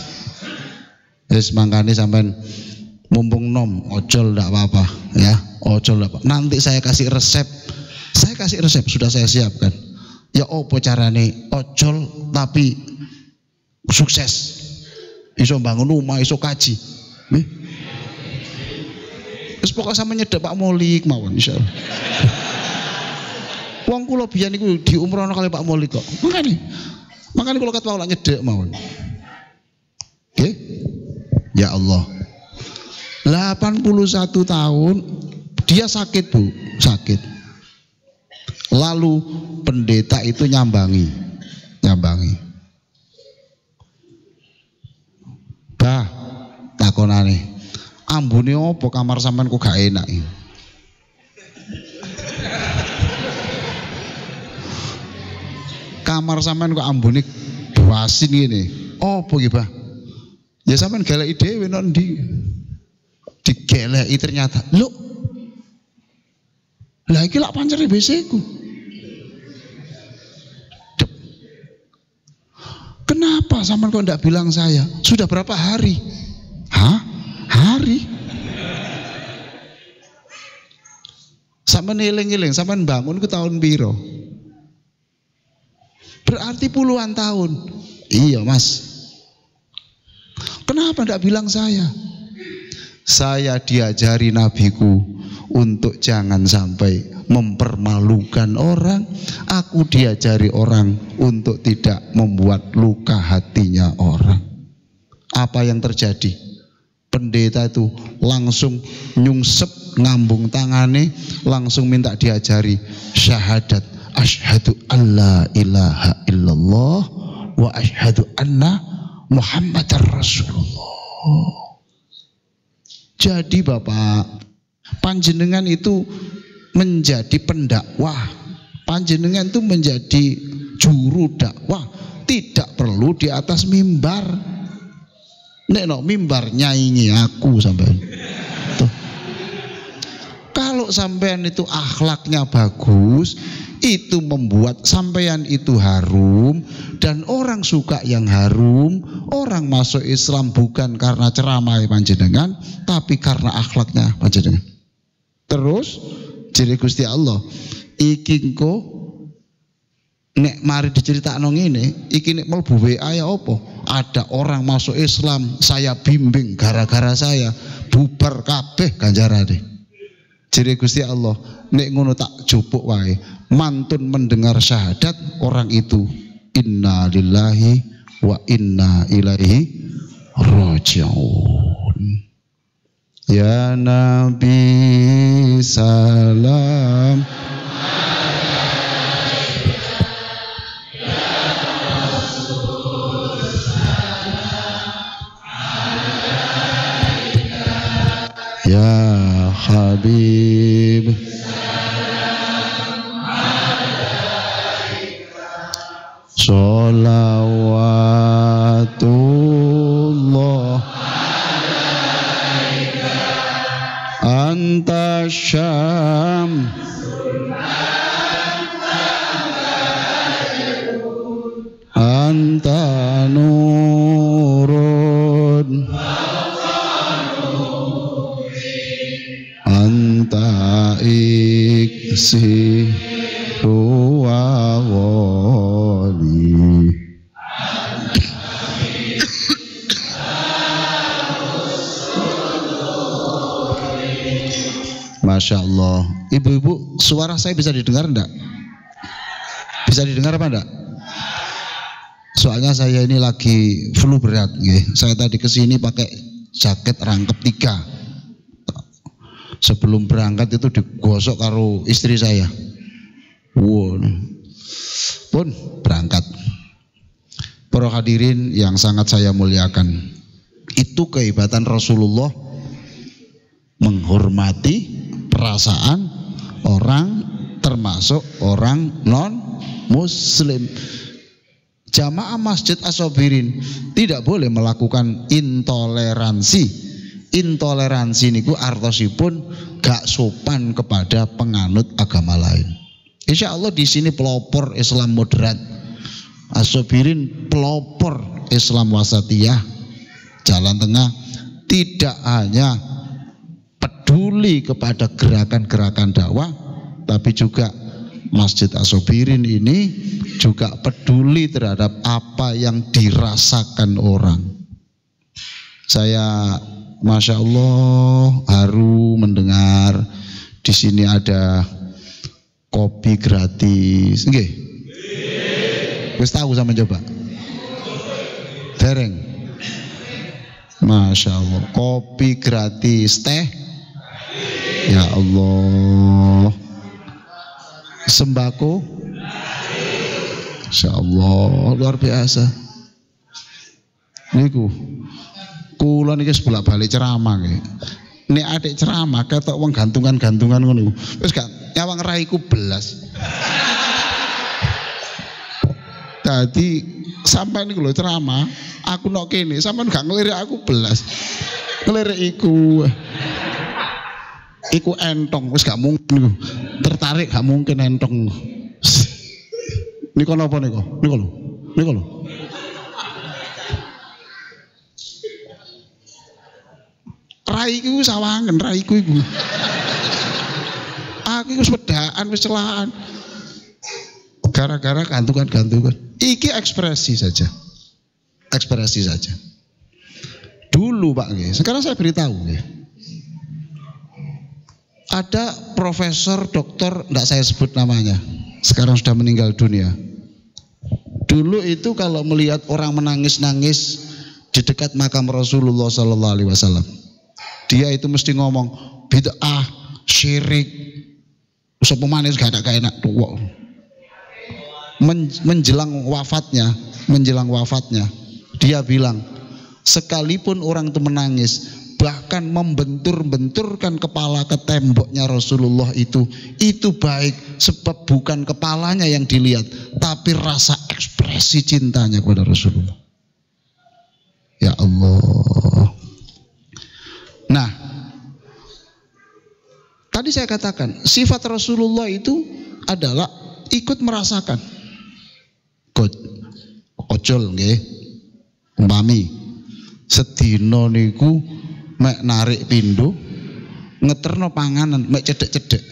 Wis mangkane sampean mumpung nom ojol ndak apa-apa ya, ojol ndak apa. Nanti saya kasih resep. Saya kasih resep sudah saya siapkan. Ya opo carane ojol tapi sukses. Iso bangun rumah, iso kaji. Nggih. Wis pokoke sampe nyedhek Pak Molik mawon insyaallah. Wong kula biyen niku diumrohno kali Pak Molik kok. Makane kula kat lak nyedhek mawon. Oke? Ya Allah. 81 tahun dia sakit Bu, sakit. Lalu pendeta itu nyambangi. Bah, takonane. Ambune opo kamar sampean kok gak enak iki? Kamar sampean kok ambune basin ngene. Opo iki, Bah? Ya sampean galeki dhewe nang ndi? Digeleki ternyata. Lho. Lah iki lak pancere WC ku. Kenapa sampean kok enggak bilang saya? Sudah berapa hari? Hah? Hari? Sampean eling-eling, sampean bangun ke tahun piro? Berarti puluhan tahun. Iya, Mas. Kenapa enggak bilang saya? Saya diajari nabiku untuk jangan sampai mempermalukan orang. Aku diajari orang untuk tidak membuat luka hatinya orang. Apa yang terjadi? Pendeta itu langsung nyungsep ngambung tangane, langsung minta diajari syahadat asyhadu alla ilaha illallah wa asyhadu anna Muhammadar Rasulullah. Jadi Bapak, panjenengan itu menjadi pendakwah, panjenengan itu menjadi juru dakwah, tidak perlu di atas mimbar. Nek no mimbar nyaingi aku sampean. Tuh. Kalau sampean itu akhlaknya bagus, itu membuat sampean itu harum dan orang suka yang harum. Orang masuk Islam bukan karena ceramah panjenengan, tapi karena akhlaknya panjenengan. Terus jadi Gusti Allah, iki engko nek mari diceritakno ngene, iki nek mlebu WA ya apa? Ada orang masuk Islam, saya bimbing gara-gara saya, bubar kabeh ganjarane. Jadi Gusti Allah, nek ngono tak jupuk wae. Mantun mendengar syahadat orang itu inna lillahi wa inna ilaihi raji'un. Ya Nabi salam Habib Sholawatullah Anta syam Anta nurun Anta iksi wa wali Masya Allah. Ibu-ibu, suara saya bisa didengar enggak? Bisa didengar apa enggak? Soalnya saya ini lagi flu berat. Saya tadi kesini pakai jaket rangkep 3. Sebelum berangkat itu digosok karo istri saya. Wow. Pun berangkat. Para hadirin yang sangat saya muliakan, itu kehebatan Rasulullah menghormati perasaan orang, termasuk orang non muslim. Jamaah Masjid As-Sabirin tidak boleh melakukan intoleransi. Intoleransi niku artosipun gak sopan kepada penganut agama lain. Insya Allah di sini pelopor Islam moderat. As-Sabirin pelopor Islam wasatiyah, jalan tengah. Tidak hanya peduli kepada gerakan-gerakan dakwah, tapi juga Masjid As-Sabirin ini juga peduli terhadap apa yang dirasakan orang. Saya Masya Allah haru mendengar di sini ada kopi gratis. Nggih. Wis tahu sama coba? Dereng. Masya Allah, kopi gratis, teh. Ya Allah. Sembako. Masya Allah, luar biasa. Niku. Kula niki bolak-balik ceramah nggih. Nek adik ceramah ketok wong gantungan-gantungan ngono. Wis gak nyawang raiku belas. Tadi sampai niku lho ceramah, aku nok kene, sampean gak ngelirik aku belas. Ngelirik iku. Iku entong, wis gak mungkin niku. Tertarik gak mungkin entong. Niku napa niku? Niku lho. Niku lho. Raiku sawangen, raiku iku. Aku wis wedaan, wis celaan. Gara-gara gantungan-gantungan. Iki ekspresi saja. Ekspresi saja. Dulu Pak nggih, sekarang saya beritahu nggih. Ada profesor, doktor, enggak saya sebut namanya. Sekarang sudah meninggal dunia. Dulu itu kalau melihat orang menangis-nangis di dekat makam Rasulullah sallallahu alaihi wasallam, dia itu mesti ngomong bid'ah, syirik, sapa manis gak enak tuwa. Menjelang wafatnya, dia bilang, sekalipun orang itu menangis, bahkan membentur-benturkan kepala ke temboknya Rasulullah itu baik, sebab bukan kepalanya yang dilihat, tapi rasa ekspresi cintanya kepada Rasulullah. Ya Allah. Nah, tadi saya katakan sifat Rasulullah itu adalah ikut merasakan. Ojol nggih. Umpami sedina niku mek narik pindho, ngeterno panganan mek cedek-cedek.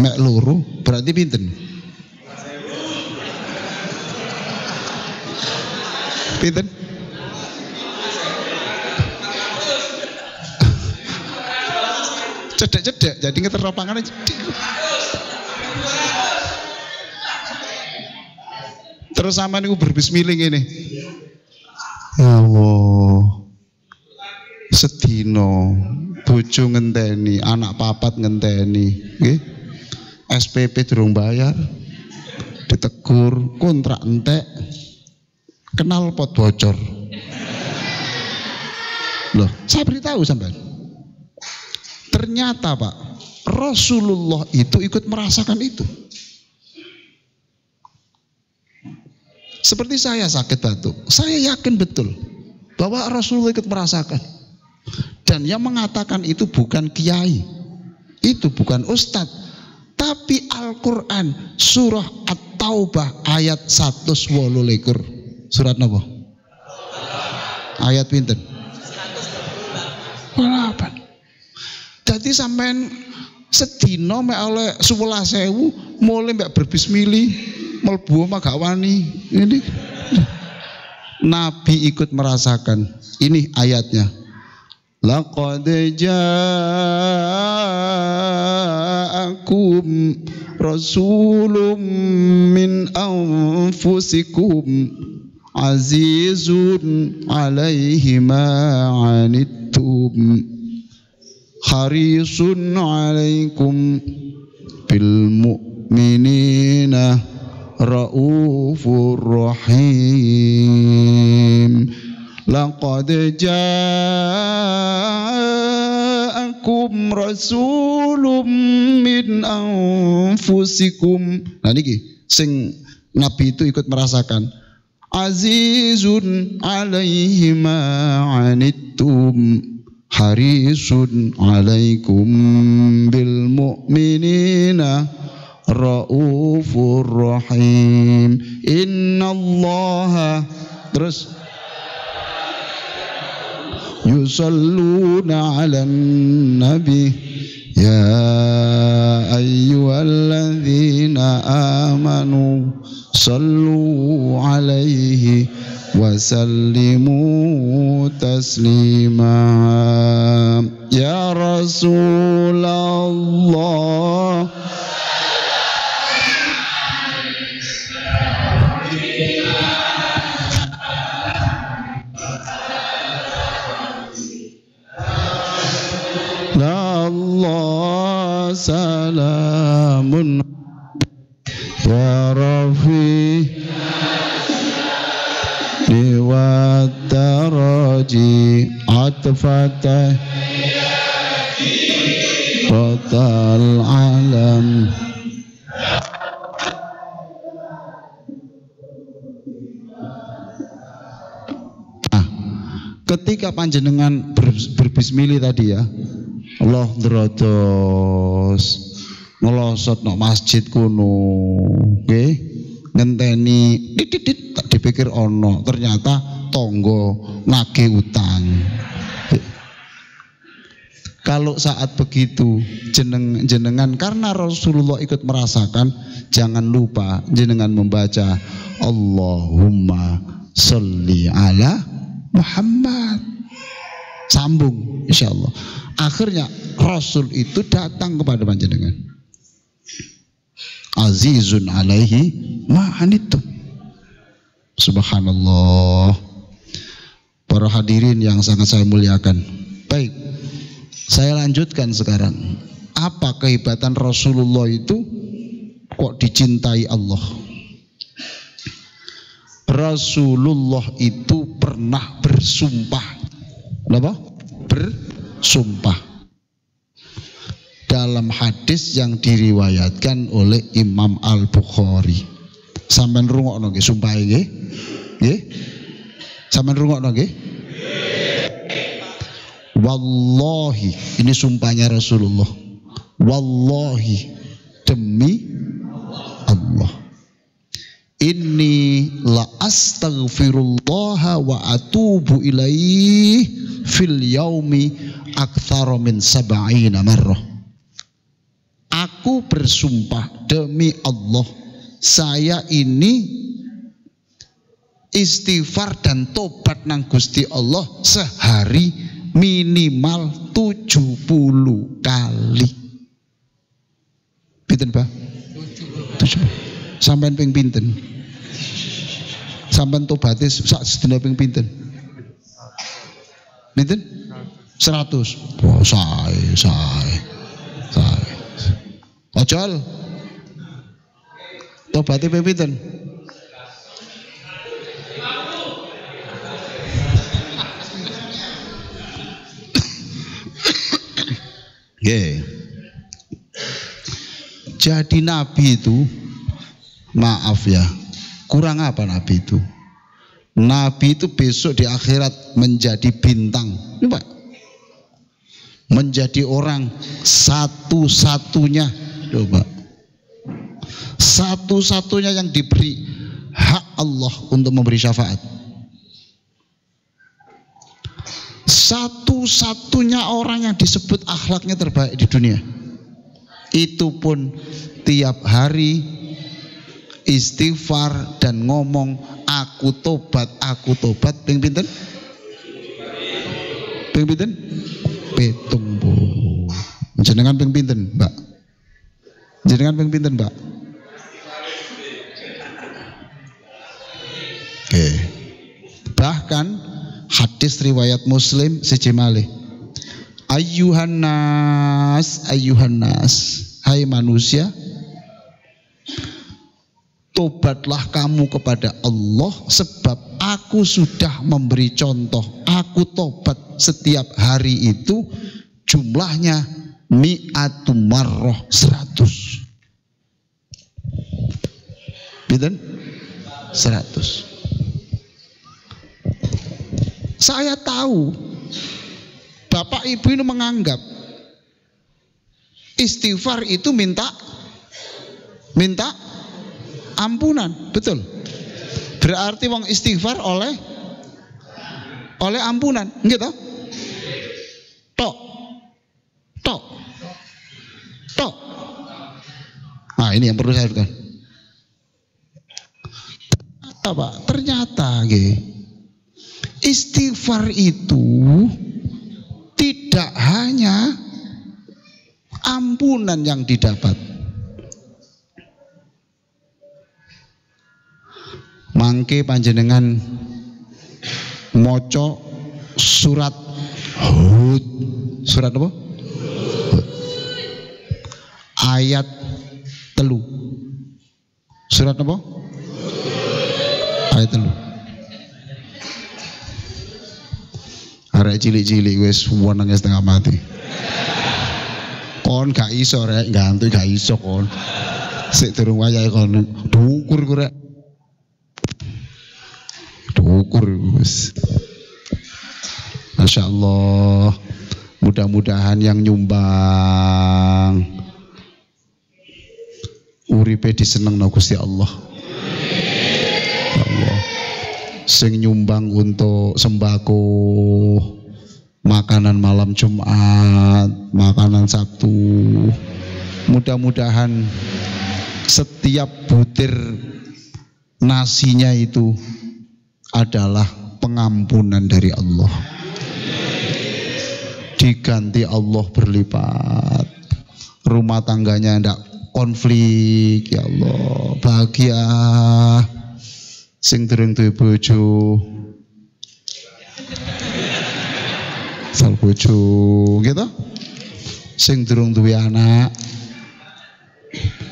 Mek loro berarti pinten? Pinten? Cedek-cedek, jadi ngeterno panganan cedek. Terus sama niku berbismiling ini. Ya Allah. Sedino bojo ngenteni, anak papat ngenteni, nggih. SPP durung bayar. Ditegur, kontrak entek. Kenal pot bocor. Loh, saya beritahu sampean. Ternyata Pak, Rasulullah itu ikut merasakan itu. Seperti saya sakit batuk, saya yakin betul bahwa Rasulullah ikut merasakan. Dan yang mengatakan itu bukan kiai, itu bukan ustadz, tapi Al-Quran surah At-Taubah ayat 128. Surat apa? Ayat pinten? 8. Jadi sampean sedina mek oleh 11.000 mulai mbak berbismillah mlebu omah gak wani. Ini Nabi ikut merasakan. Ini ayatnya. Laqad ja'akum rasulun min anfusikum azizun alaihi ma anittum harisun alaikum bil mu'minina raufur rahim. Laqad ja'akum rasulun min anfusikum. Nah niki sing Nabi itu ikut merasakan. Azizun alaihi ma anittum harisun alaikum bil mu'minina raufur rahim. Innallaha terus yusalluna 'alan nabi ya ayyuhalladzina amanu sallu 'alaihi wa sallimu taslima. Ya Rasulullah Allah salamun ya Rafi wa taraji atfatah total alam. Ketika panjenengan berbismillah tadi ya, Allah ngerodos ngelosot nok masjid kuno, oke? Ngenteni titit tak dipikir ono, ternyata tonggo nagih utang. Kalau saat begitu jenengan karena Rasulullah ikut merasakan, jangan lupa jenengan membaca Allahumma sholli ala Muhammad. Sambung insyaallah. Akhirnya Rasul itu datang kepada panjenengan. Azizun alaihi ma anittum. Subhanallah. Para hadirin yang sangat saya muliakan. Baik, saya lanjutkan sekarang. Apa kehebatan Rasulullah itu kok dicintai Allah? Rasulullah itu pernah bersumpah. Kenapa? Bersumpah. Dalam hadis yang diriwayatkan oleh Imam Al-Bukhari. Sampeyan rungokno nggih sumpah nggih? Nggih? Sampeyan rungokno nggih? Wallahi, ini sumpahnya Rasulullah. Wallahi, demi Allah. Inni la astaghfirullah wa atubu ilaih fil yaumi aktsara min 70 marrah. Aku bersumpah demi Allah, saya ini istighfar dan tobat nang Gusti Allah sehari minimal 70 kali. Pinten, Pak? 70. Sampeyan ping pinten? Sampeyan tobaté sak sedina ping pinten? Pinten? 100. Oh, sae. Ojol. Tobaté ping pinten? Jadi Nabi itu, maaf ya, kurang apa Nabi itu? Nabi itu besok di akhirat menjadi bintang, coba, menjadi orang satu-satunya, coba, satu-satunya yang diberi hak Allah untuk memberi syafaat, satu-satunya orang yang disebut akhlaknya terbaik di dunia. Itu pun tiap hari istighfar dan ngomong aku tobat ping pinten? Ping pinten? Petung bu. Jenengan ping pinten, Mbak? Jenengan ping pinten, Mbak? Oke. Bahkan hadis riwayat Muslim siji malih. Ayyuhan nas, hai manusia, tobatlah kamu kepada Allah sebab aku sudah memberi contoh. Aku tobat setiap hari itu jumlahnya mi'atu marroh 100. Binten? 100. Saya tahu Bapak Ibu ini menganggap istighfar itu minta ampunan, betul? Berarti wong istighfar oleh ampunan, gitu? Tok. Nah ini yang perlu saya katakan. Apa? Ternyata, istighfar itu tidak hanya ampunan yang didapat. Mangke panjenengan moco surat Hud. Surat apa? Hud. Ayat 3. Surat apa? Ayat 3. Arek cilik-cilik wis woneng setengah mati. Kon gak iso rek, ganti gak iso kon. Sik durung wayahe kon dukur kurek. Dukur wis. Masya Allah. Mudah-mudahan yang nyumbang uripe disenengno Gusti Allah. Ya Allah. Sing nyumbang untuk sembako, makanan malam Jumat, makanan Sabtu, mudah-mudahan setiap butir nasinya itu adalah pengampunan dari Allah, diganti Allah berlipat, rumah tangganya tidak konflik, ya Allah, bahagia. Sing durung duwe bojo sal bojo gitu, sing durung duwe anak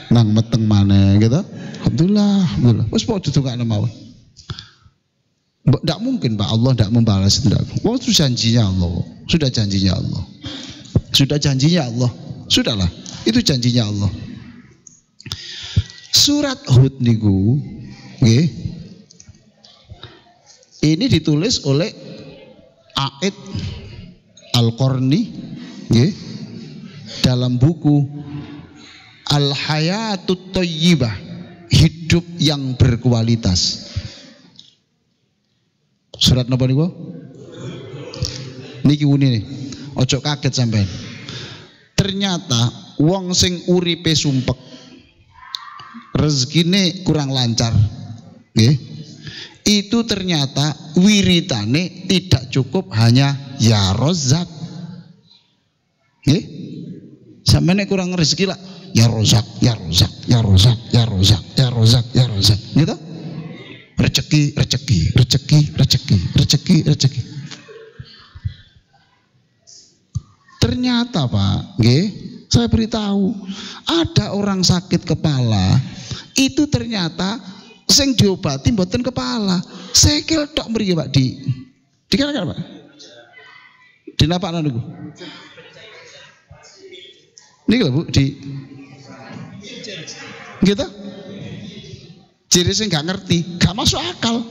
nang meteng maneh gitu. Alhamdulillah. Wis padha dongakno mawon. Tidak mungkin Pak Allah tidak membalas itu. Wong itu janjinya Allah, sudah janjinya Allah. Sudahlah, itu janjinya Allah. Surat Hud niku nggih. Ini ditulis oleh Aid Al-Qarni dalam buku Al-Hayatut Thayyibah, hidup yang berkualitas. Surat napa niku? Niki wuni nih. Ojo kaget sampean. Ternyata wong sing uripe sumpek, rezekine kurang lancar, itu ternyata wiritane tidak cukup hanya ya Rozak. Sampeyan kurang rezeki lah, ya Rozak. Gitu? Rezeki. Ternyata Pak, saya beritahu, ada orang sakit kepala, itu ternyata sing diobati mboten kepala, sikil tok mriki Pak di kan Pak? Di napakno niku. Niki lho Bu di gitu. Jadi sing gak ngerti, gak masuk akal.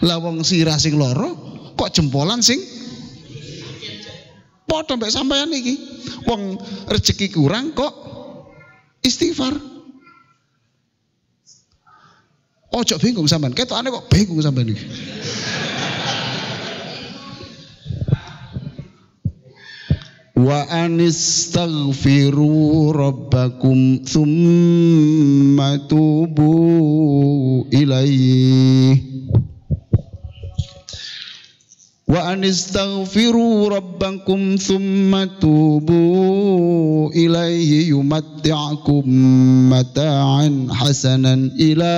Lah wong sirah sing loro kok jempolan sing padha mbek sampean iki. Wong rezeki kurang kok istighfar. Ojo bingung sampean. Ketokane kok bingung sampean iki. Wa anistaghfiru rabbakum thumma tubu ilaihi. Wa anistaghfiru rabbakum thumma tubu ilaihi yumatti'akum mata'an hasanan ila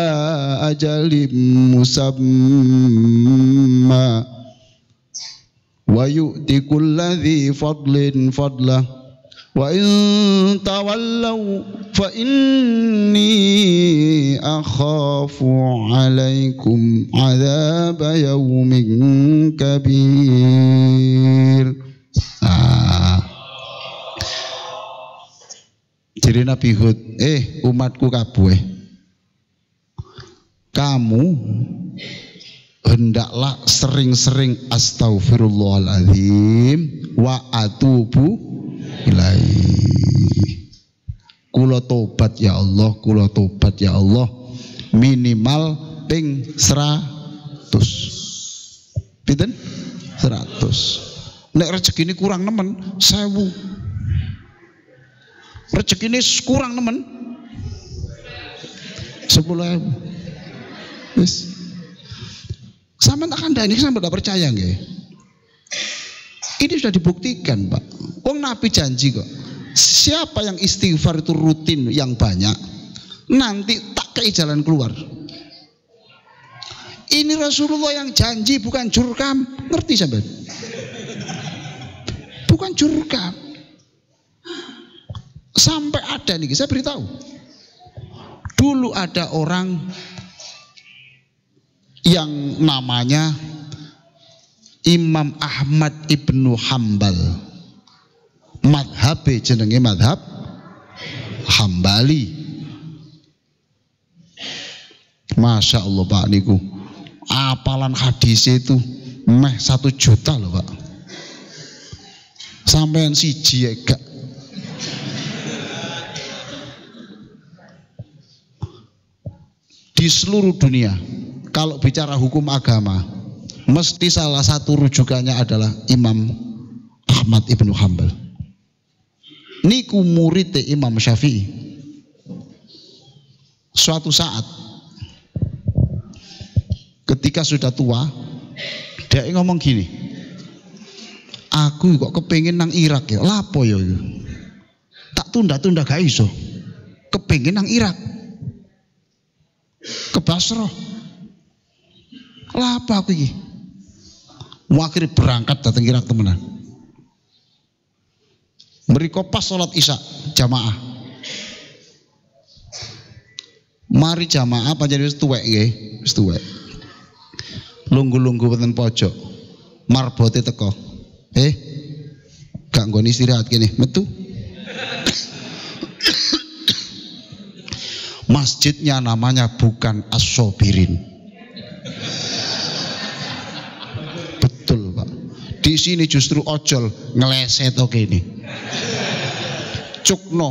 ajalin musamma wa yu'ti kulladhi fadlin fadlah wa in tawallaw fa inni akhafu alaikum adzaba yaumin kabir. Jadi Nabi Hud, umatku kabeh, kamu hendaklah sering-sering astaghfirullahaladzim wa atubu ilaihi. Kula tobat ya Allah, kula tobat ya Allah, minimal ping 100. Pinten? 100. Nek rezeki ini kurang nemen 1000. Rezeki ini kurang nemen 10.000. Wis. Sampai tak kandang ini sampai tak percaya nggih. Ini sudah dibuktikan Pak. Wong Nabi janji kok. Siapa yang istighfar itu rutin yang banyak, nanti tak kei jalan keluar. Ini Rasulullah yang janji, bukan jurkam. Ngerti sampean? Bukan jurkam. Sampai ada nih, saya beritahu. Dulu ada orang yang namanya Imam Ahmad ibnu Hambal. Madhab jenenge madhab Hambali. Masya Allah Pak niku, apalan hadis itu meh 1 juta loh Pak. Sampean siji ya gak. Di seluruh dunia kalau bicara hukum agama, mesti salah satu rujukannya adalah Imam Ahmad ibnu Hambal. Niku murid Imam Syafi'i. Suatu saat, ketika sudah tua, dia ngomong gini, aku kok kepengin nang Irak ya, lapo ya, tak tunda-tunda gak iso, kepengin nang Irak, ke Basrah. Lah apa aku iki? Akhirnya berangkat datang Irak temenan. Mereka pas sholat isya jamaah. Mari jamaah panjenengan wis tuwek nggih, wis tuwek. Lungguh-lungguh wonten pojok. Marbote teko. Gak nggone istirahat kene, metu. Masjidnya namanya bukan As-Sobirin. Betul Pak. Di sini justru ojol ngeleset oke ini. Cukno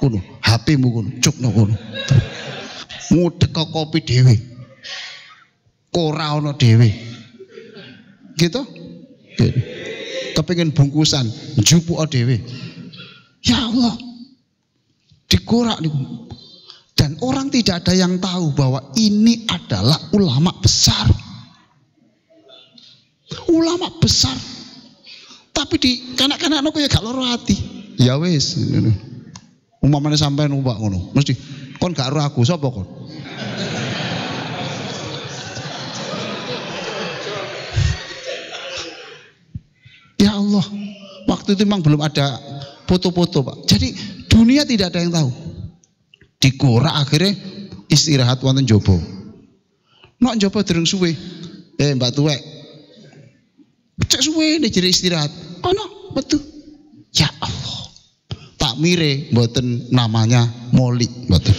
kuno, HP-mu kuno, cukno kuno. Ngudek ke kopi dhewe. Ora ono dhewe. Gitu? Gitu. Kepengin bungkusan, njupuk dhewe. Ya Allah. Dikorak niku. Dan orang tidak ada yang tahu bahwa ini adalah ulama besar. Ulama besar. Tapi di kanak-kanak nopo ya gak loro hati. Ya wis, umpamane sampean numpak ngono, mesti kon gak ero aku, sapa kon? Ya Allah, waktu itu memang belum ada foto-foto Pak. Jadi dunia tidak ada yang tahu. Dikorak akhirnya istirahat wonten njaba. Nek njaba dereng suwe. Mbak tuwek. Cek suwe nek jere istirahat. Kono metu. Ya Allah. Tak takmire mboten namanya Molik mboten.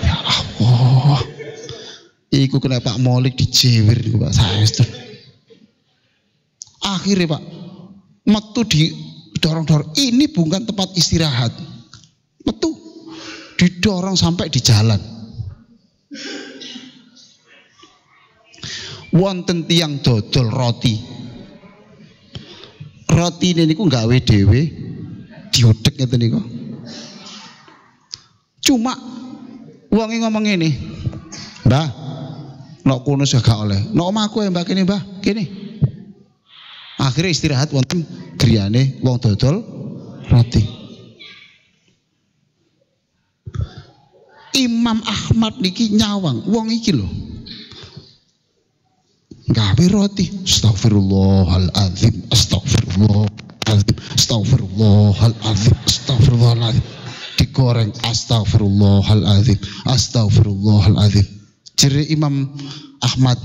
Ya Allah. Iku kena Pak Molik dijewer niku Pak saestu. Akhirnya Pak metu di dorong-dorong, ini bukan tempat istirahat. Metu didorong sampai di jalan. Wonten tiang dodol roti. Roti ini niku gawe dhewe, diudek ngeten niku. Cuma wonge ngomong ngene, "Mbah, nek kono gak oleh. Nek omahku ya Mbah kene, Mbah, kene." Akhirnya istirahat wonten griyane wong dodol roti. Imam Ahmad niki nyawang wong iki lho. Gawe roti, astagfirullahaladzim, astagfirullahaladzim, astagfirullahaladzim, astagfirullahaladzim. Digoreng, astagfirullahaladzim, astagfirullahaladzim. Jere Imam Ahmad,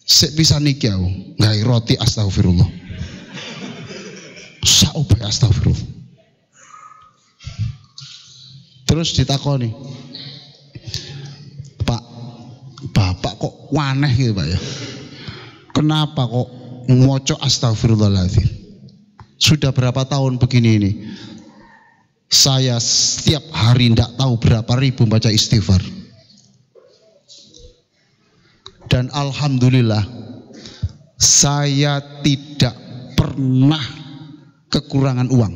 sik bisa niki aku gawe roti astagfirullah. Saupe astagfirullah. Terus ditakoni, Pak, Bapak kok waneh gitu Pak ya? Kenapa kok ngoco astagfirullahaladzim? Sudah berapa tahun begini ini? Saya setiap hari tidak tahu berapa ribu baca istighfar. Dan alhamdulillah saya tidak pernah kekurangan uang.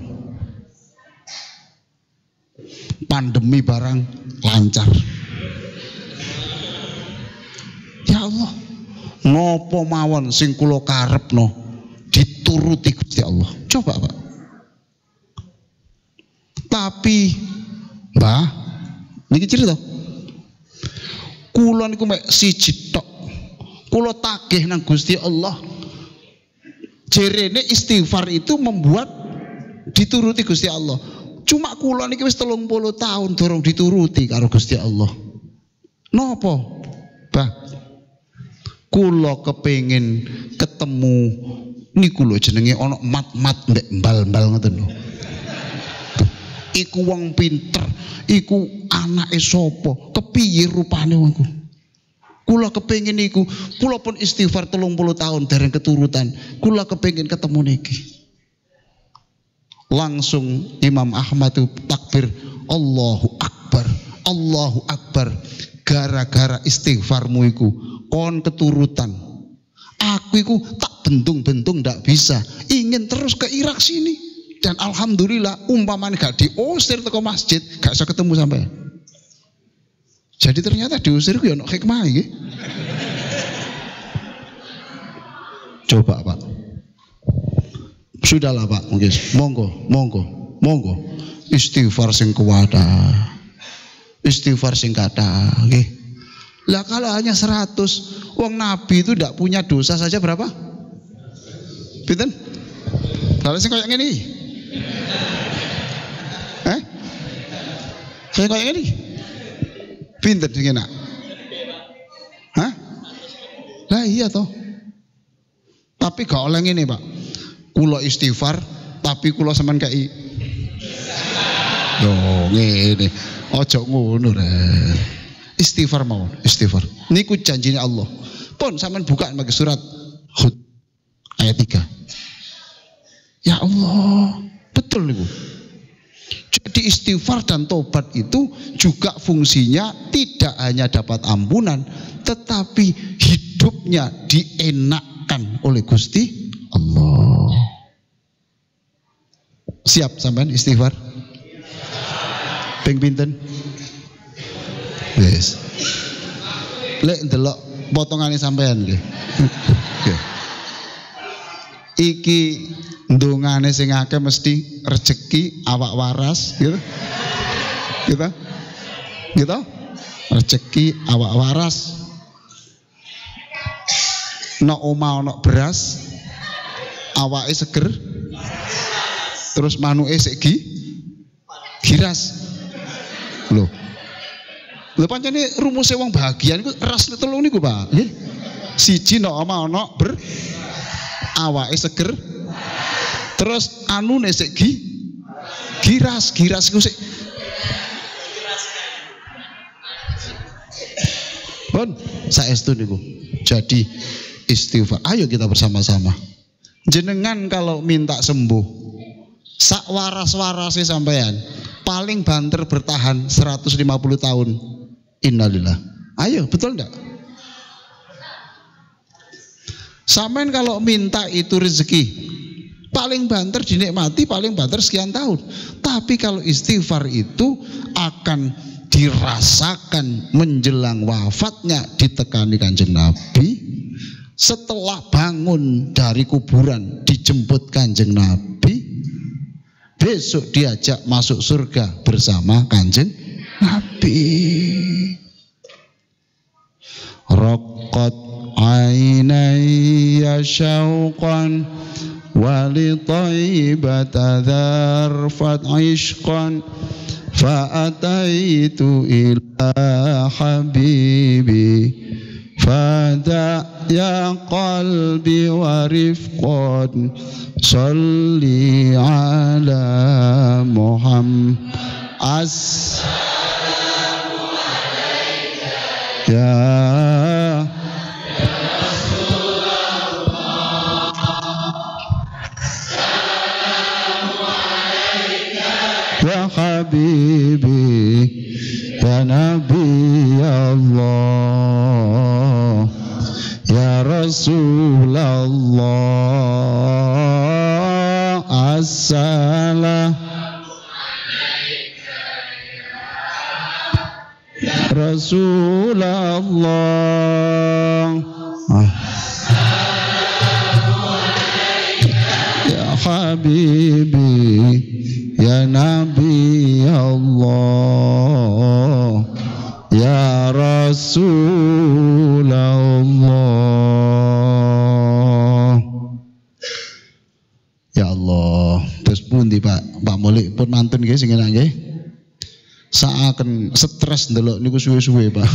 Pandemi barang lancar. Ya Allah, ngopo mawon sing kula karepno dituruti Gusti Allah. Coba Pak. Tapi Mbah, niki cerita. Kula niku mek siji tok. Kula tagih nang Gusti Allah. Jerene istighfar itu membuat dituruti Gusti Allah. Cuma kula niki wis 30 tahun dorong dituruti karo Gusti Allah. Nopo? Bah, kula kepengin ketemu niku lho jenenge ana mat-mat ndek mbal-mbal ngoten lho. Iku wong pinter, iku anake sapa? Kepiye rupane wongku? Kula kepengin niku, kula pun istighfar 30 tahun dereng keturutan. Kula kepengin ketemu niki. Langsung Imam Ahmad itu takbir, Allahu Akbar, Allahu Akbar. Gara-gara istighfarmu iku kon keturutan. Aku iku tak bentung-bentung ndak bisa, ingin terus ke Irak sini. Dan alhamdulillah umpamanya gak diusir teko masjid, gak bisa ketemu sampai. Jadi ternyata diusir ku ya ono hikmah iki. Coba Pak. Sudahlah Pak, mungkin monggo. Istighfar sing kuwata. Istighfar sing kata, nggih. Lah kalau hanya 100, wong Nabi itu tidak punya dosa saja berapa? Pinten? Kalau sing koyo ngene iki. Saya koyo ngene iki. Pinten sing enak? Hah? Lah iya toh. Tapi gak oleh ngene, Pak. Kula istighfar tapi kula sampean kei. Yo ngene. Ojo ngono rek. Istighfar mawon, istighfar. Niku janjine Allah. Pun sampean buka bagi surat Hud ayat 3. Ya Allah, betul niku. Jadi istighfar dan tobat itu juga fungsinya tidak hanya dapat ampunan, tetapi hidupnya dienakkan oleh Gusti Allah. Siap sampean istighfar? Ping pinten? Yes. Lek ndelok potongane sampean nggih. Nggih. Iki ndongane sing akeh mesti rezeki awak waras gitu. Gitu. Gitu. Rezeki awak waras. Nek omah ana beras, awake seger. Terus manuke sik giras. Lho pancene rumuse wong bahagia niku ras telu niku Pak. Nggih. Siji nek omah ana awake seger, Terus anune sik giras iku sik. Pun saestu niku. Jadi istighfar. Ayo kita bersama-sama. Jenengan kalau minta sembuh, sak waras-warase sampean, paling banter bertahan 150 tahun. Innalillah. Ayo, betul enggak? Sampean kalau minta itu rezeki, paling banter dinikmati, paling banter sekian tahun. Tapi kalau istighfar itu akan dirasakan menjelang wafatnya, ditekani Kanjeng Nabi. Setelah bangun dari kuburan dijemput Kanjeng Nabi, besok diajak masuk surga bersama Kanjeng Nabi. Raqqat ainaya syauqan wali taibata dharfat ishqan fa'ataitu ila habibi fada ya qalbi wa rifqan salli ala Muhammad ya ya habibi ya nabi Allah ya Rasulullah assalam Rasulullah ya habibi ya nabi Allah ya Rasulullah. Ya Allah, terus pundi Pak Molik pun mantun nggih sing enak nggih. Saaken stres ndelok niku suwe-suwe Pak.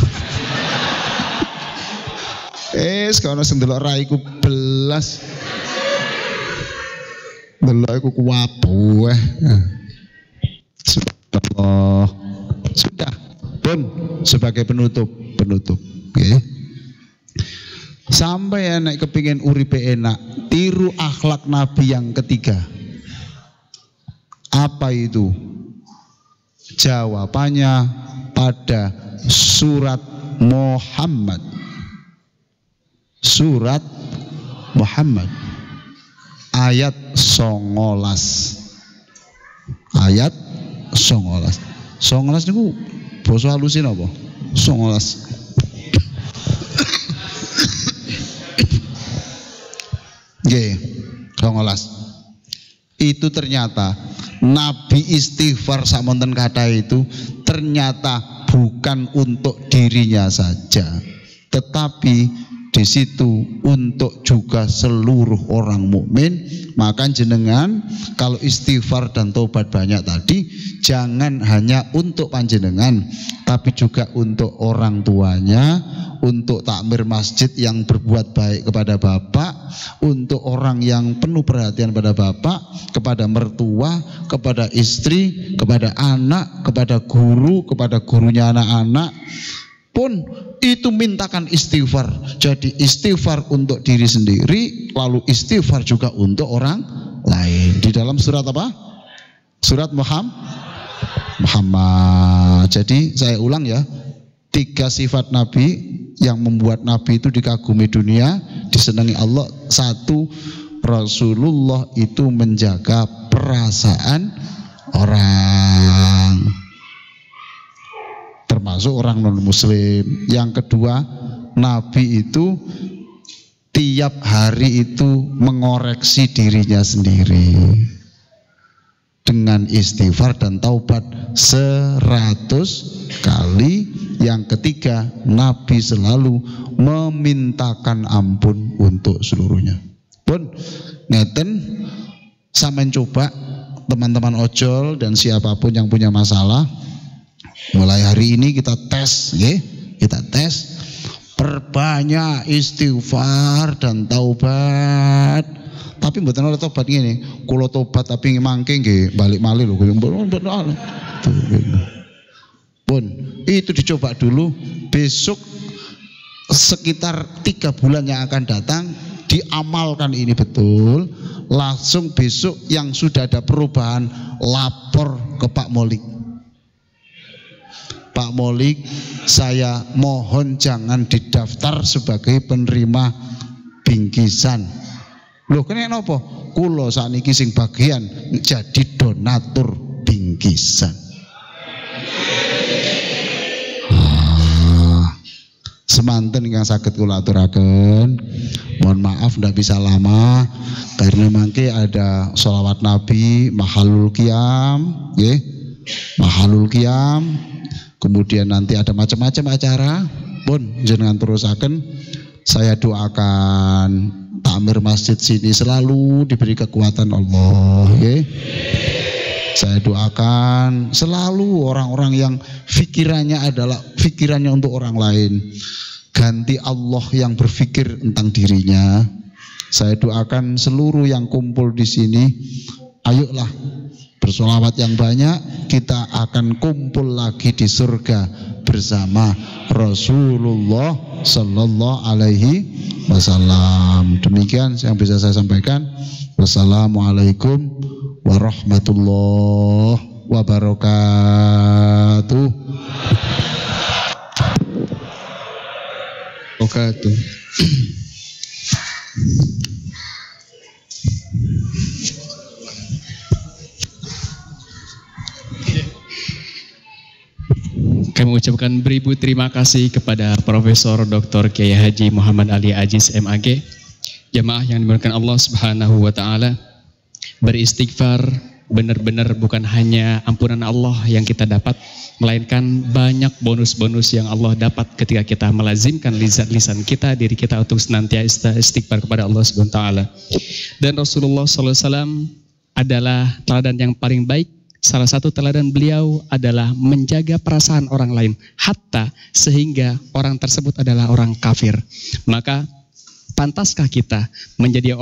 Sekarang sing ndelok raiku belas. Ndelok iku kuwabuh. Subhanallah. Sudah pun sebagai penutup okay. Sampai enak kepingin uripe enak, tiru akhlak Nabi yang ketiga. Apa itu? Jawabannya pada surat Muhammad. Surat Muhammad ayat 19. Ayat 19. 19 niku basa halusin apa? 19. Nggih, 19. Itu ternyata Nabi istighfar samonten kata itu ternyata bukan untuk dirinya saja, tetapi di situ untuk juga seluruh orang mukmin. Maka jenengan kalau istighfar dan tobat banyak tadi, jangan hanya untuk panjenengan, tapi juga untuk orang tuanya, untuk takmir masjid yang berbuat baik kepada bapak, untuk orang yang penuh perhatian pada bapak, kepada mertua, kepada istri, kepada anak, kepada guru, kepada gurunya anak-anak pun itu mintakan istighfar. Jadi istighfar untuk diri sendiri, lalu istighfar juga untuk orang lain. Di dalam surat apa? Surat Muhammad. Jadi saya ulang ya, 3 sifat Nabi yang membuat Nabi itu dikagumi dunia, disenangi Allah. 1, Rasulullah itu menjaga perasaan orang, termasuk orang non-muslim. Yang kedua, Nabi itu tiap hari itu mengoreksi dirinya sendiri dengan istighfar dan taubat 100 kali. Yang ketiga, Nabi selalu memintakan ampun untuk seluruhnya. Pun ngeten, sampean coba teman-teman ojol dan siapapun yang punya masalah, mulai hari ini kita tes, kita tes, perbanyak istighfar dan taubat. Tapi mboten oleh tobat ngene. Kula tobat tapi mangke nggih balik malih lho. Pun itu dicoba dulu. Besok sekitar 3 bulan yang akan datang diamalkan ini betul. Langsung besok yang sudah ada perubahan lapor ke Pak Molik. Pak Molik, saya mohon jangan didaftar sebagai penerima bingkisan. Loh kenapa? Kulo sakniki sing bagian jadi donatur bingkisan. Semanten ingkang saged kula aturaken. Mohon maaf ndak bisa lama karena mangke ada sholawat Nabi, mahalul qiyam, nggih. Mahalul qiyam. Kemudian nanti ada macam-macam acara. Pun jenengan terusaken. Saya doakan takmir masjid sini selalu diberi kekuatan Allah, nggih. Saya doakan selalu orang-orang yang pikirannya adalah pikirannya untuk orang lain. Ganti Allah yang berpikir tentang dirinya. Saya doakan seluruh yang kumpul di sini, ayolah bersolawat yang banyak, kita akan kumpul lagi di surga bersama Rasulullah Sallallahu Alaihi Wasallam. Demikian yang bisa saya sampaikan. Wassalamualaikum warahmatullahi wabarakatuh. Kami ucapkan beribu terima kasih kepada Profesor Dr. Kiai Haji Muhammad Ali Aziz MAG. Jamaah yang dimuliakan Allah Subhanahu wa taala, beristighfar benar-benar bukan hanya ampunan Allah yang kita dapat, melainkan banyak bonus-bonus yang Allah dapat ketika kita melazimkan lisan kita, diri kita untuk senantiasa istighfar kepada Allah Subhanahu wa taala. Dan Rasulullah SAW adalah teladan yang paling baik. Salah satu teladan beliau adalah menjaga perasaan orang lain, hatta sehingga orang tersebut adalah orang kafir. Maka pantaskah kita menjadi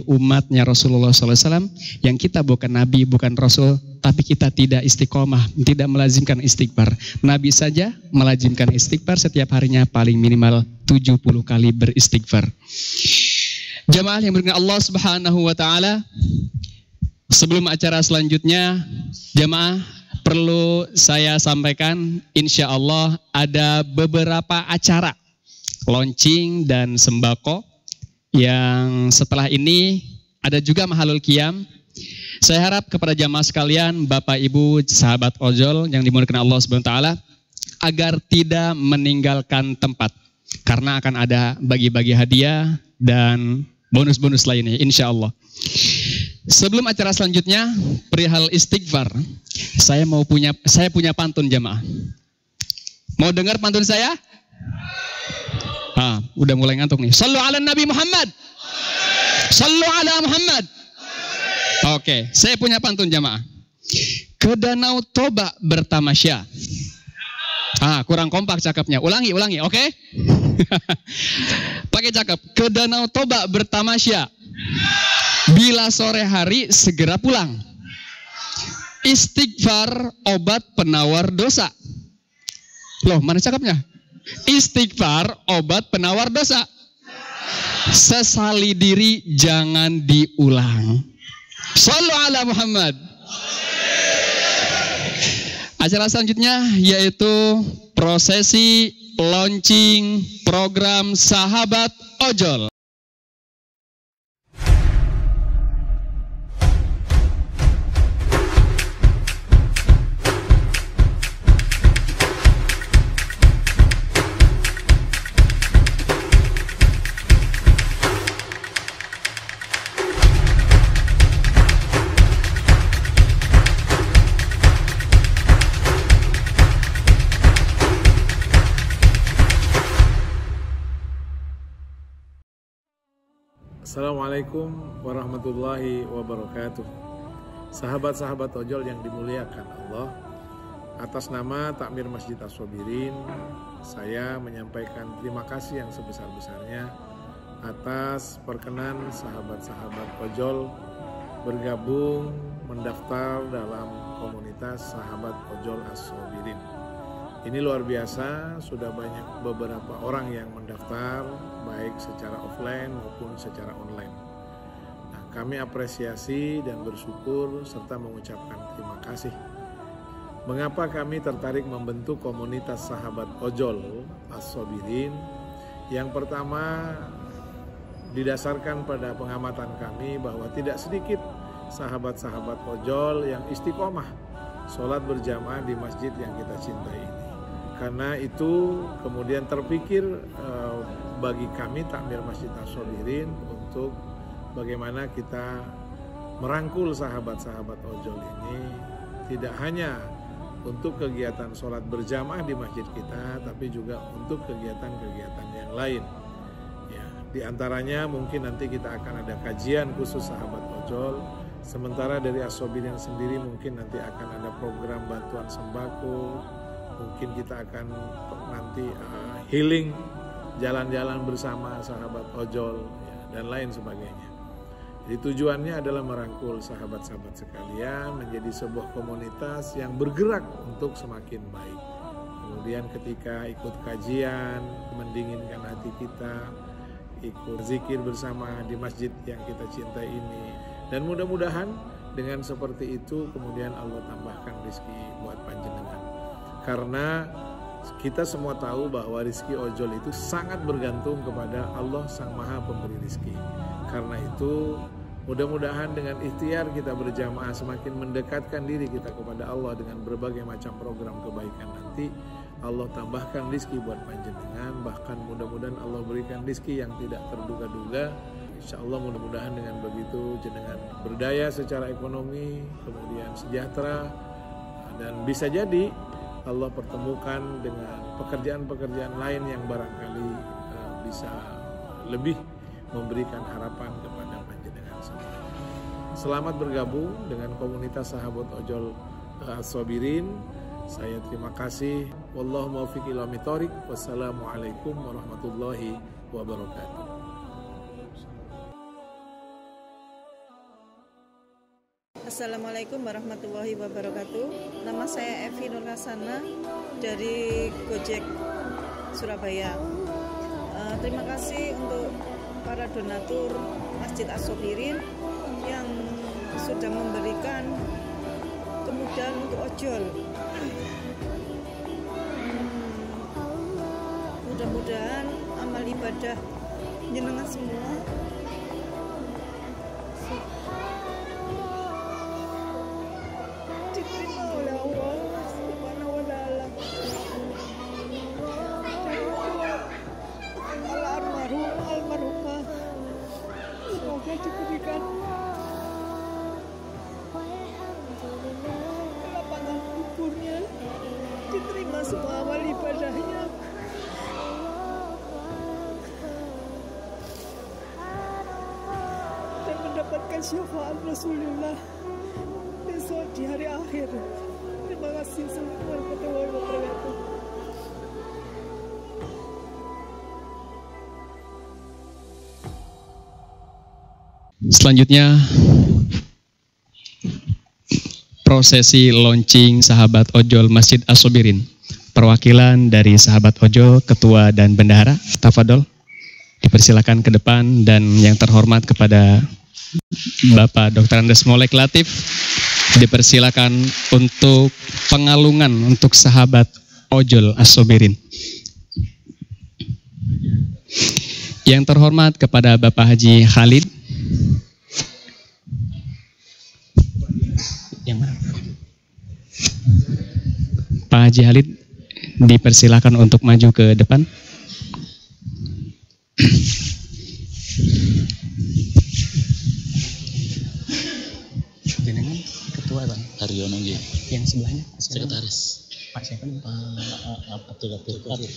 umatnya Rasulullah SAW yang kita bukan Nabi, bukan Rasul, tapi kita tidak istiqomah, tidak melazimkan istighfar. Nabi saja melazimkan istighfar setiap harinya paling minimal 70 kali beristighfar. Jamaah yang berkenan Allah Subhanahu wa taala, sebelum acara selanjutnya, jamaah perlu saya sampaikan, insya Allah ada beberapa acara launching dan sembako yang setelah ini ada juga mahalul qiyam. Saya harap kepada jamaah sekalian, Bapak Ibu sahabat ojol yang dimuliakan Allah Subhanahu wa taala, agar tidak meninggalkan tempat karena akan ada bagi-bagi hadiah dan bonus-bonus lainnya insya Allah. Sebelum acara selanjutnya perihal istighfar, saya punya pantun jamaah. Mau dengar pantun saya? Udah mulai ngantuk nih. Sallu ala Nabi Muhammad. Sallu ala Muhammad. Oke, saya punya pantun jamaah. Ke danau Toba bertamasya. Kurang kompak cakepnya. Ulangi, oke? Pakai cakep. Ke danau Toba bertamasya. Bila sore hari segera pulang. Istighfar obat penawar dosa. Loh, mana cakepnya? Istighfar obat penawar dosa. Sesali diri jangan diulang. Sallu ala Muhammad. Acara selanjutnya yaitu prosesi launching program Sahabat Ojol. Assalamualaikum warahmatullahi wabarakatuh. Sahabat-sahabat ojol yang dimuliakan Allah, atas nama Takmir Masjid As-Sobirin, saya menyampaikan terima kasih yang sebesar-besarnya atas perkenan sahabat-sahabat ojol bergabung mendaftar dalam komunitas sahabat ojol As-Sobirin. Ini luar biasa, sudah banyak beberapa orang yang mendaftar baik secara offline maupun secara online. Nah, kami apresiasi dan bersyukur serta mengucapkan terima kasih. Mengapa kami tertarik membentuk komunitas sahabat ojol As-Sobirin? Yang pertama, didasarkan pada pengamatan kami bahwa tidak sedikit sahabat-sahabat ojol yang istiqomah sholat berjamaah di masjid yang kita cintai ini. Karena itu kemudian terpikir bagi kami Takmir Masjid As-Sobirin untuk bagaimana kita merangkul sahabat-sahabat ojol ini tidak hanya untuk kegiatan sholat berjamaah di masjid kita, tapi juga untuk kegiatan-kegiatan yang lain. Di antaranya mungkin nanti kita akan ada kajian khusus sahabat ojol. Sementara dari As-Sobirin sendiri mungkin nanti akan ada program bantuan sembako. Mungkin kita akan nanti healing, jalan-jalan bersama sahabat ojol dan lain sebagainya. Jadi tujuannya adalah merangkul sahabat-sahabat sekalian menjadi sebuah komunitas yang bergerak untuk semakin baik. Kemudian ketika ikut kajian, mendinginkan hati kita, ikut zikir bersama di masjid yang kita cintai ini, dan mudah-mudahan dengan seperti itu kemudian Allah tambahkan rezeki buat panjenengan, karena kita semua tahu bahwa rezeki ojol itu sangat bergantung kepada Allah Sang Maha Pemberi rezeki. Karena itu mudah-mudahan dengan ikhtiar kita berjamaah semakin mendekatkan diri kita kepada Allah dengan berbagai macam program kebaikan nanti, Allah tambahkan rizki buat panjenengan, bahkan mudah-mudahan Allah berikan rizki yang tidak terduga-duga. Insya Allah mudah-mudahan dengan begitu jenengan berdaya secara ekonomi, kemudian sejahtera, dan bisa jadi Allah pertemukan dengan pekerjaan-pekerjaan lain yang barangkali bisa lebih memberikan harapan kepada panjenengan semua. Selamat bergabung dengan komunitas sahabat ojol As-Sobirin. Saya terima kasih. Wallahu muwaffiq ila thoriq. Wassalamualaikum warahmatullahi wabarakatuh. Assalamualaikum warahmatullahi wabarakatuh. Nama saya Evi Nur Hasana dari Gojek Surabaya. Terima kasih untuk para donatur Masjid As-Sobirin yang sudah memberikan kemudahan untuk ojol. Mudah-mudahan amal ibadah jenengan semua diterima oleh Allah Subhanahu wa taala. Almarhumah semoga diberikan kelapangan kuburnya, diterima semua amal ibadahnya. Mendapatkan syafaat Rasulullah besok di hari akhir. Terima kasih. Assalamualaikum warahmatullahi wabarakatuh. Selanjutnya prosesi launching sahabat ojol Masjid As-Sobirin. Perwakilan dari sahabat ojol, ketua dan bendahara, tafadhol dipersilakan ke depan, dan yang terhormat kepada Bapak Dr. Andes Molek Latif dipersilakan untuk pengalungan untuk sahabat ojol As-Sobirin. Yang terhormat kepada Bapak Haji Khalid. Yang mana? Pak Haji Khalid dipersilakan untuk maju ke depan. Jenengan ketua Bang Haryono nggih. Yang sebelahnya Sekretaris. Pak siapa? Pak Abdul Qadir.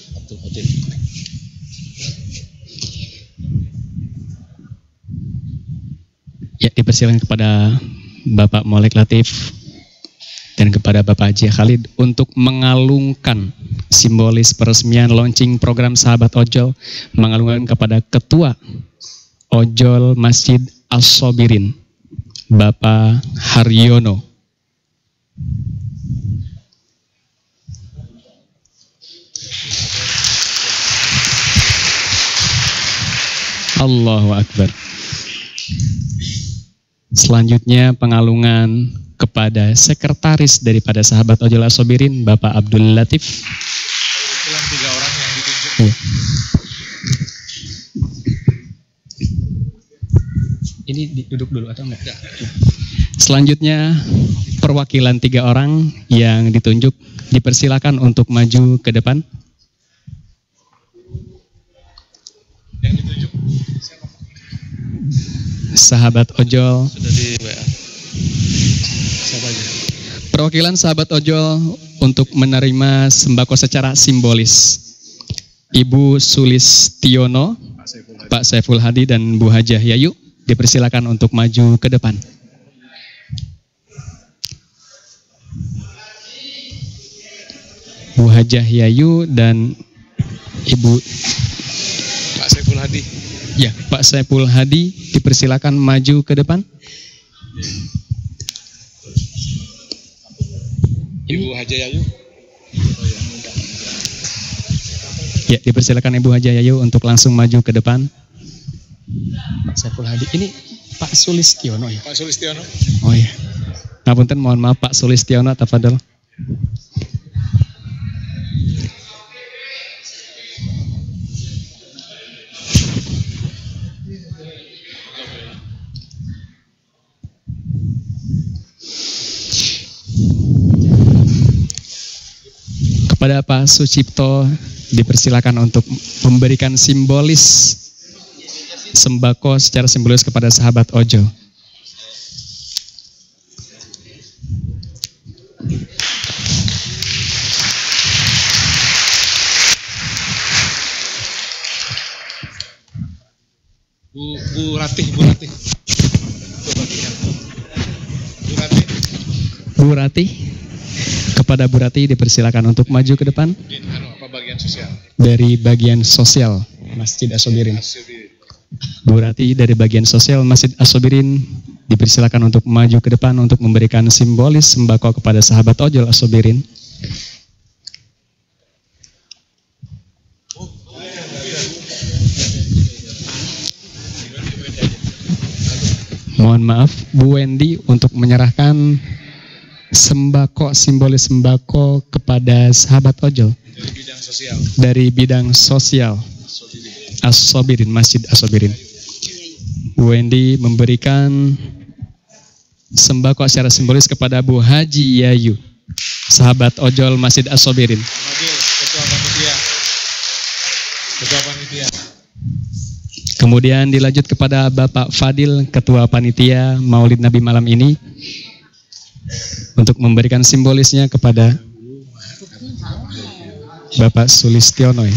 Ya, dipersilakan kepada Bapak Molek Latif dan kepada Bapak Haji Khalid untuk mengalungkan simbolis peresmian launching program Sahabat Ojol mengalungkan kepada Ketua Ojol Masjid As-Sobirin, Bapak Haryono. Allahu Akbar. Selanjutnya pengalungan kepada sekretaris daripada Sahabat Ojol As-Sobirin, Bapak Abdul Latif. Kebetulan 3 orang yang ditunjuk. Ya. Ini duduk dulu atau enggak? Selanjutnya perwakilan 3 orang yang ditunjuk dipersilakan untuk maju ke depan. Yang ditunjuk siapa? Sahabat Ojol. Sudah di WA. Siapa aja? Perwakilan Sahabat Ojol untuk menerima sembako secara simbolis. Ibu Sulistiono, Pak Saiful Hadi dan Bu Hajah Yayu dipersilakan untuk maju ke depan. Bu Hajah Yayu dan Ibu Pak Saiful Hadi. Ya, Pak Saiful Hadi dipersilakan maju ke depan. Ibu Haja Yayu. Ya, dipersilakan Ibu Hajah Yayu untuk langsung maju ke depan. Pak Saiful Hadi. Ini Pak Sulistiono ya? Pak Sulistiono. Oh iya. Ngapunten, mohon maaf Pak Sulistiono, tafadhol. Kepada Pak Sucipto dipersilakan untuk memberikan simbolis sembako secara simbolis kepada Sahabat Ojol. Bu Ratih. Bu Ratih. Kepada Bu Ratih dipersilakan untuk maju ke depan. Bagian sosial. Dari bagian sosial Masjid As-Sobirin. Bu Ratih dari bagian sosial Masjid As-Sobirin dipersilakan untuk maju ke depan untuk memberikan simbolis sembako kepada Sahabat Ojol As-Sobirin. Mohon maaf, Bu Wendy untuk menyerahkan sembako, simbolis sembako kepada Sahabat Ojol dari bidang sosial As-Sobirin, Masjid As-Sobirin. Bu Wendy memberikan sembako secara simbolis kepada Bu Haji Yayu, Sahabat Ojol Masjid As-Sobirin. Ketua Panitia. Kemudian dilanjut kepada Bapak Fadil, Ketua Panitia Maulid Nabi malam ini, untuk memberikan simbolisnya kepada Bapak Sulistiono.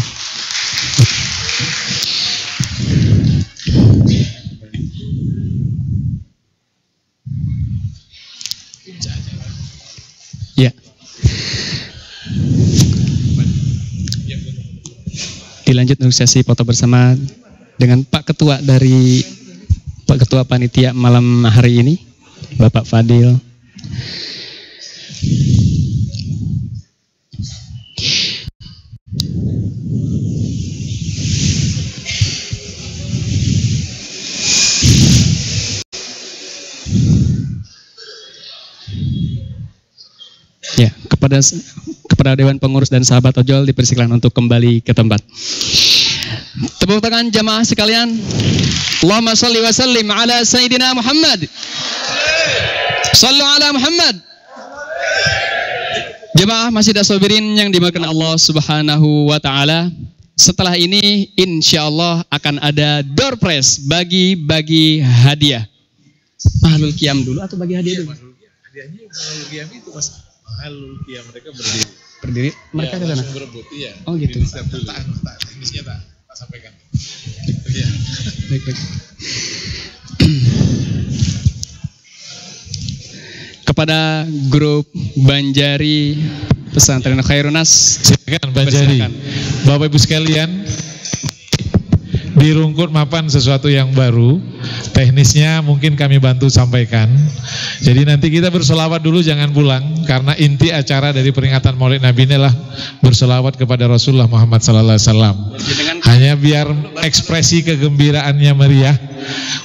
Ya. Dilanjut untuk sesi foto bersama dengan Pak Ketua dari Pak Ketua Panitia malam hari ini, Bapak Fadil. Ya, kepada Dewan Pengurus dan Sahabat Ojol dipersilakan untuk kembali ke tempat. Tepuk tangan jamaah sekalian. Allahumma shalli wa sallim ala Sayyidina Muhammad. Sallu ala Muhammad. Jamaah Masjid As-Sobirin yang dimuliakan Allah Subhanahu wa taala, setelah ini insyaallah akan ada door prize, bagi hadiah. Mahlul Qiyam dulu atau bagi hadiah dulu? Hadiahnya Mahlul Qiyam itu Mas. Mahlul Qiyam mereka berdiri. Mereka ke sana. Berebut, iya. Oh gitu. Teknisnya tak sampaikan. Iya. Baik. Kepada grup Banjari Pesantren Khairunas. Silakan Bang Jadi. Bapak Ibu sekalian, di Rungkut mapan sesuatu yang baru. Teknisnya mungkin kami bantu sampaikan. Jadi nanti kita bersolawat dulu, jangan pulang, karena inti acara dari peringatan Maulid Nabi ini adalah bersolawat kepada Rasulullah Muhammad SAW. Hanya biar ekspresi kegembiraannya meriah.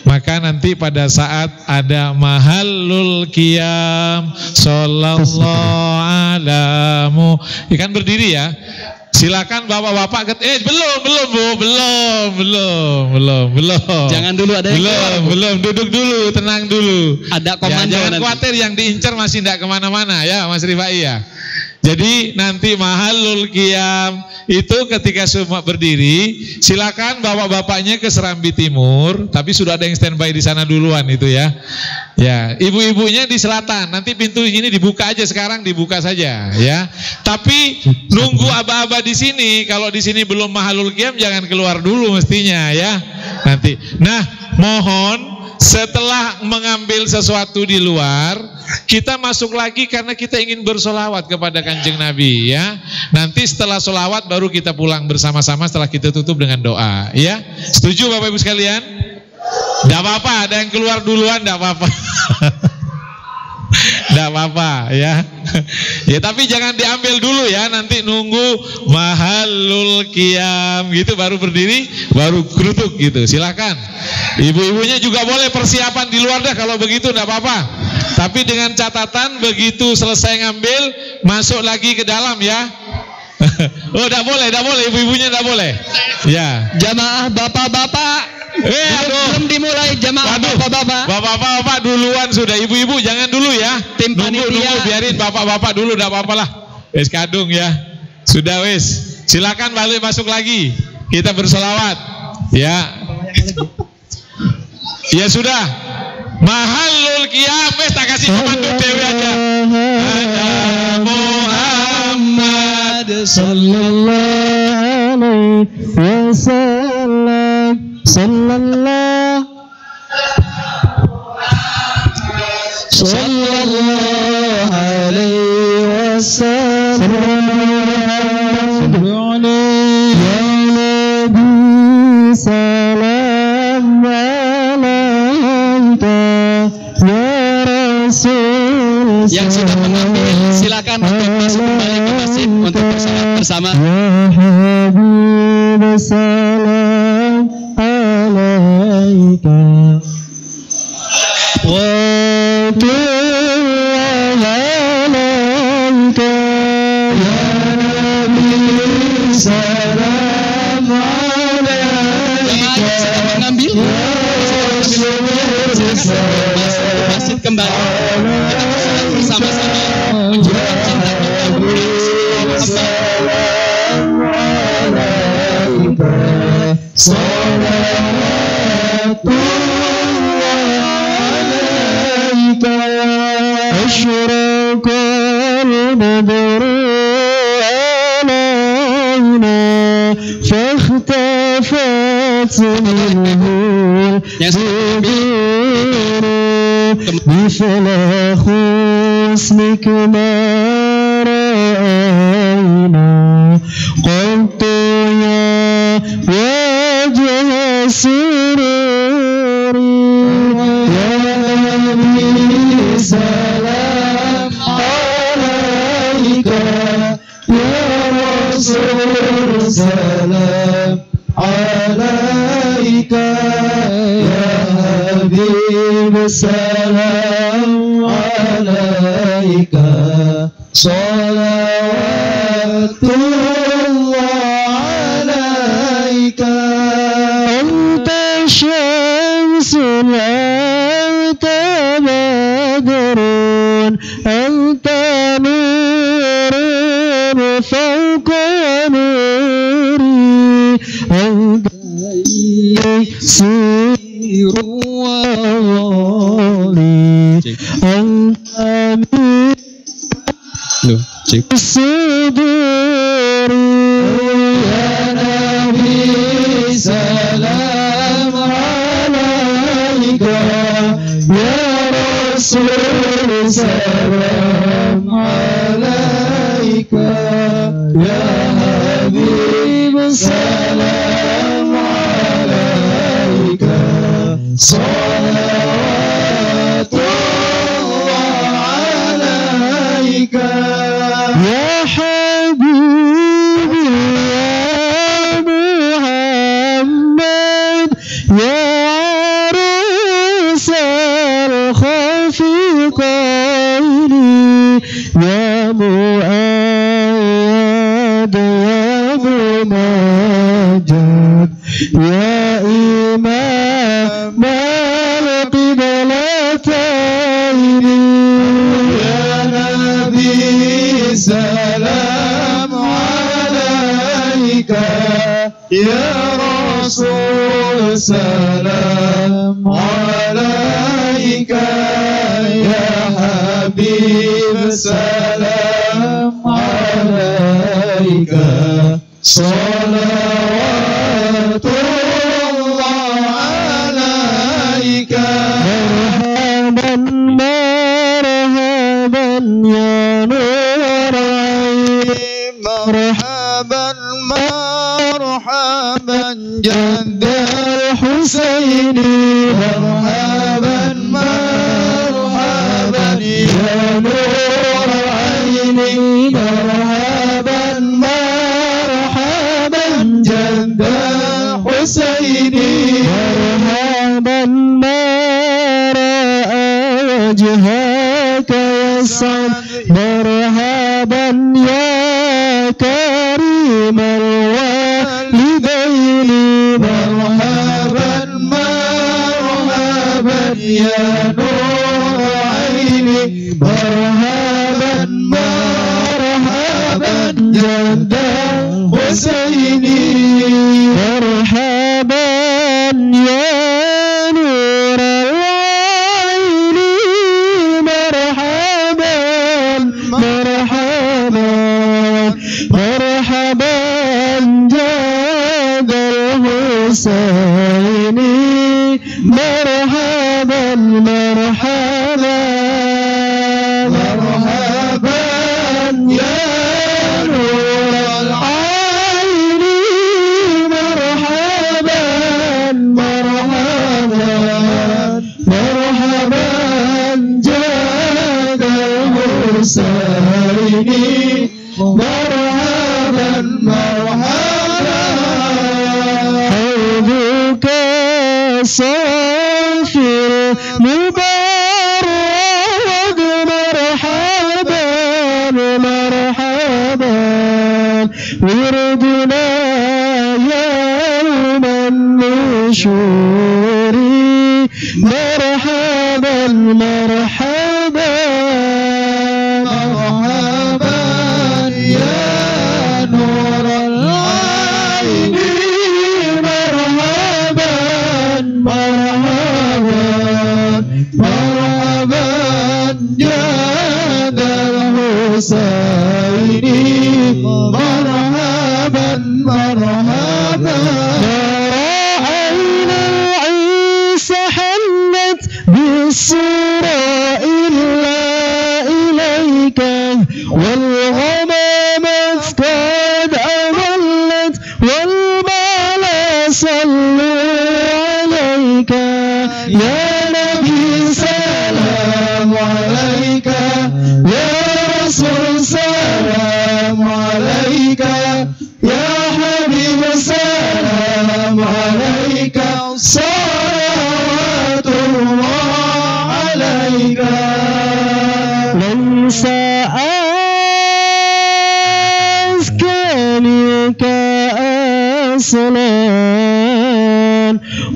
Maka nanti pada saat ada mahallul qiyam sallallahu alamu, ikan berdiri ya. Silakan bapak-bapak belum. Jangan dulu, ada yang belum, duduk dulu, tenang dulu. Ada komando ya, jangan nanti. khawatir, yang diincar masih tidak kemana-mana ya Mas Rifai ya. Jadi nanti mahallul qiyam itu ketika semua berdiri, silakan bapak-bapaknya ke Serambi Timur, tapi sudah ada yang standby di sana duluan itu ya. Ya, ibu-ibunya di selatan. Nanti pintu ini dibuka aja sekarang, dibuka saja ya. Tapi nunggu aba-aba di sini. Kalau di sini belum mahallul qiyam jangan keluar dulu mestinya ya. Nanti. Nah, mohon setelah mengambil sesuatu di luar, kita masuk lagi karena kita ingin bersolawat kepada Kanjeng Nabi ya. Nanti setelah solawat baru kita pulang bersama-sama setelah kita tutup dengan doa ya. Setuju Bapak Ibu sekalian? Tidak apa-apa, ada yang keluar duluan tidak apa-apa. Tidak apa-apa ya. Ya tapi jangan diambil dulu ya, nanti nunggu mahallul qiyam gitu baru berdiri, baru kerutuk gitu. Silakan. Ibu-ibunya juga boleh persiapan di luar dah kalau begitu, tidak apa-apa. Tapi dengan catatan begitu selesai ngambil, masuk lagi ke dalam ya. Oh tidak boleh, ibu-ibunya tidak boleh. Ya. Jamaah bapak-bapak. Belum dimulai jamaah bapak-bapak. Bapak-bapak duluan sudah, ibu-ibu jangan dulu ya. Nunggu, biarin bapak-bapak dulu, tidak apa-apa lah. Wes kadung ya. Sudah wes. Silakan balik masuk lagi. Kita bersolawat. Ya. Ya sudah. Mahallul qiyam, wes tak kasih komando dewe aja. Ada Muhammad sallallahu alaihi wasallam. Sallallahu alaihi wasallam. Ya Nabi salam alaika, ya Rasul. Yang sudah mengambil silakan untuk masuk kembali ke masjid untuk bersolat bersama. Ya Habib salam alaika wa alaika, ya Nabi salam alaika. Mengambil masjid kembali bersama-sama menunjukkan cinta kita أشرق البدر علينا فاختفت منه الزهور مثل حسنك ما رأينا قلت يا وجه سروري يا نبي سلام عليك يا رسول سلام عليك يا حبيب سلام عليك صلوات الله عليك أنت شمس أنت بدر أنت نور فوق نوري أنت يسير وولي أنت الصدور يا نبي سلام عليك يا رسول سلام عليك يا إمام القبلتين يا نبي سلام عليك يا رسول سلام عليك يا حبيب سلام عليك صلوات الله عليك مرحبا مرحبا يا نور عين مرحبا مرحبا جد الحسين مرحبا مرحبا يا نور عيني مرحبا مرحبا جد الحسين مرحبا ما رأى وجهك يسعد مرحبا يا كريم الوالدين مرحبا مرحبا يا نور عيني مرحبا مرحبا جد الحسين مرحبا يا نور العين مرحبا مرحبا مرحبا جد الحسين مرحبا مرحبا مرحبا يا نور العين مرحبا مرحبا مرحبا جد الحسين مرحبا مرحبا حوضك صافي مبارك مرحبا مرحبا وردنا يوم النشور مرحبا مرحبا مرحبا يا نور العين مرحبا مرحبا مرحبا جد الحسين مرحبا مرحبا رأينا عيسى حلت بالصورة إلا إليك والغمامة قد أظلت والملا صلوا عليك يا نبي سلام عليك يا رسول سلام عليك يا حبيب سلام عليك صلوات الله عليك ليس أسكنك أصلا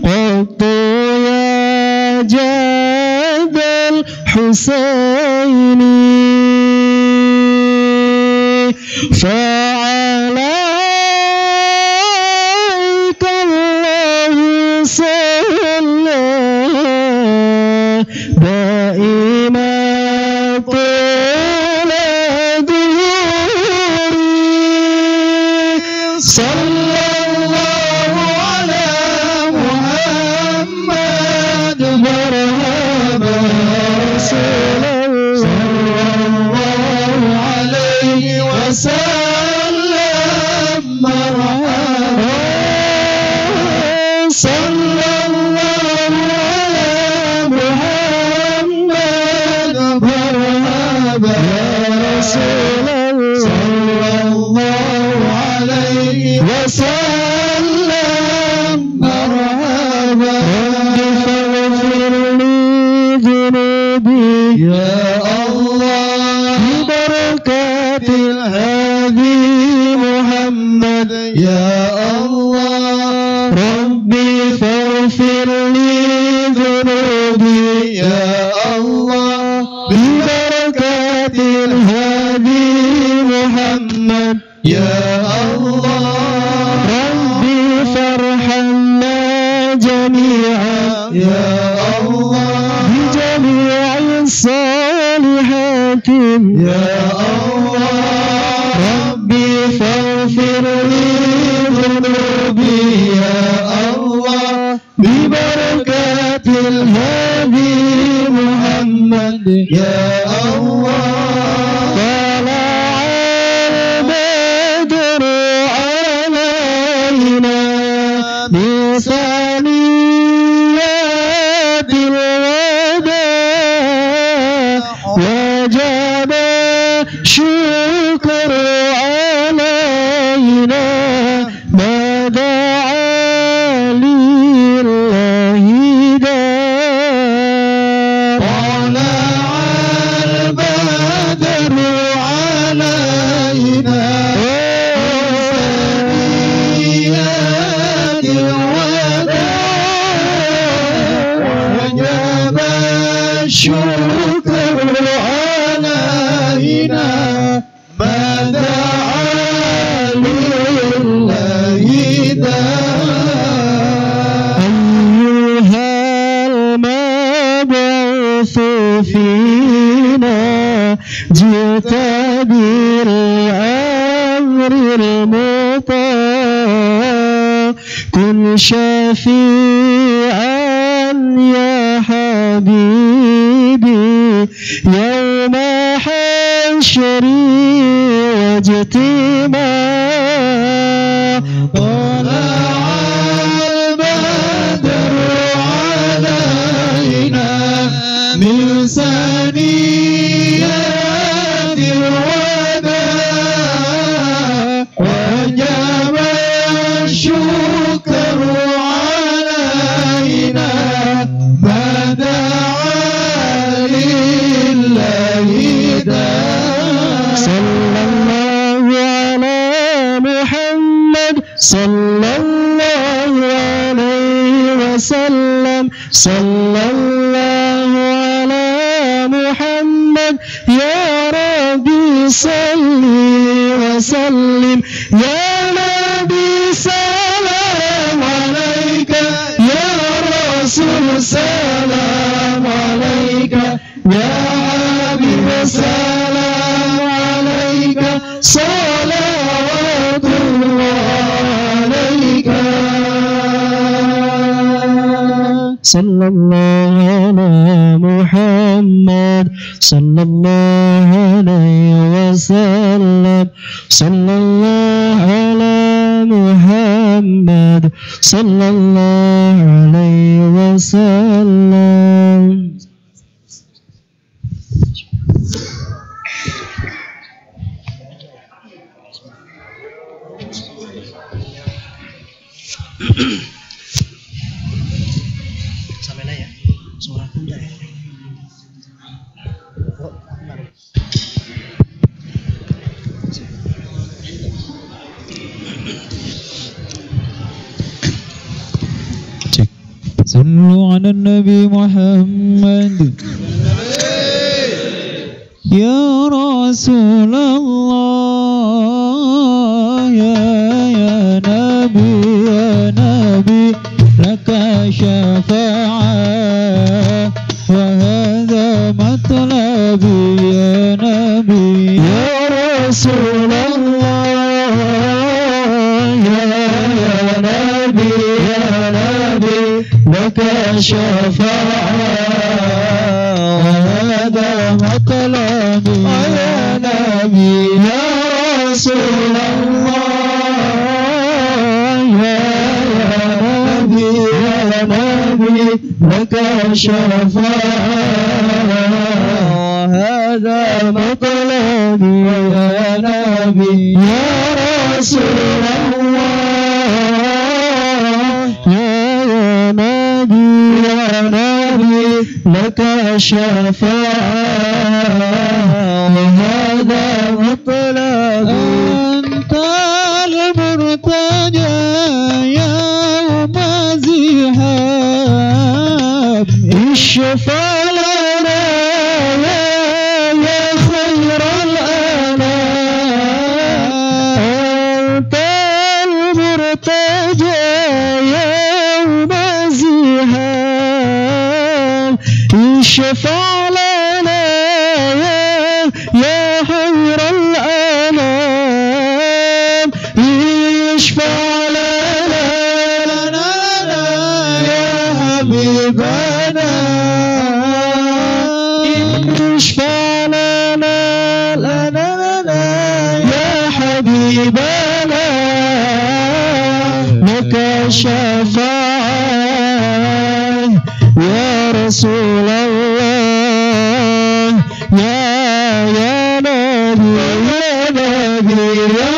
قط يا جد الحسين فعليك الله صلى دائما طول دهوري صلى الله على محمد مرحبا رسول الله صلى الله عليه وسلم فاغفر لي ذنوبي يا الله ببركة الهادي محمد يا الله ربي فارحمنا جميعا يا الله بجميع الصالحات يا الله ربي فاغفر لي ذنوبي يا الله ببركة الهادي محمد يا الله طلع البدر علينا من ثنيات الوداع وجب الشكر علينا ما دعا لله داع طلع البدر علينا ثنيات الوداع وجب الشكر علينا ما دعا لله داع أيها المبعوث فينا جئت بالأمر المطاع كن شفيعا يا حبيبي يوم حشري واجتماع طلع البدر علينا من ثنيات الوداع وجب الشكر علينا ما دعا لله داع صلى الله على محمد صلى الله عليه وسلم صلى الله على محمد يا ربي صل وسلم يا نبي سلام عليك يا رسول سلام عليك يا حبيب سلام عليك صلوات الله عليك صلى الله على محمد صلى الله عليه وسلم صلى الله على محمد صلى الله عليه وسلم Sampai lah ya, suara kuda ya. صلوا على النبي محمد يا رسول الله يا نبي لك شفاعة وهذا مطلبي يا نبي يا رسول الله يا نبي لك شفاعة وهذا مطلبي يا نبي يا رسول الله يا نبي لك شفاعة وهذا مطلبي يا نبي يا رسول الله يا نبي لك شفاعة وهذا مطلبي أنت المرتجى يوم زحام اشفع لنا يا خير الأنام أنت المرتجى يوم الزحام اشفع لنا يا خير الأنام اشفع لنا يا حبيبنا اشفع لنا يا حبيبنا لك شفاعة يا رسول الله يا نبي يا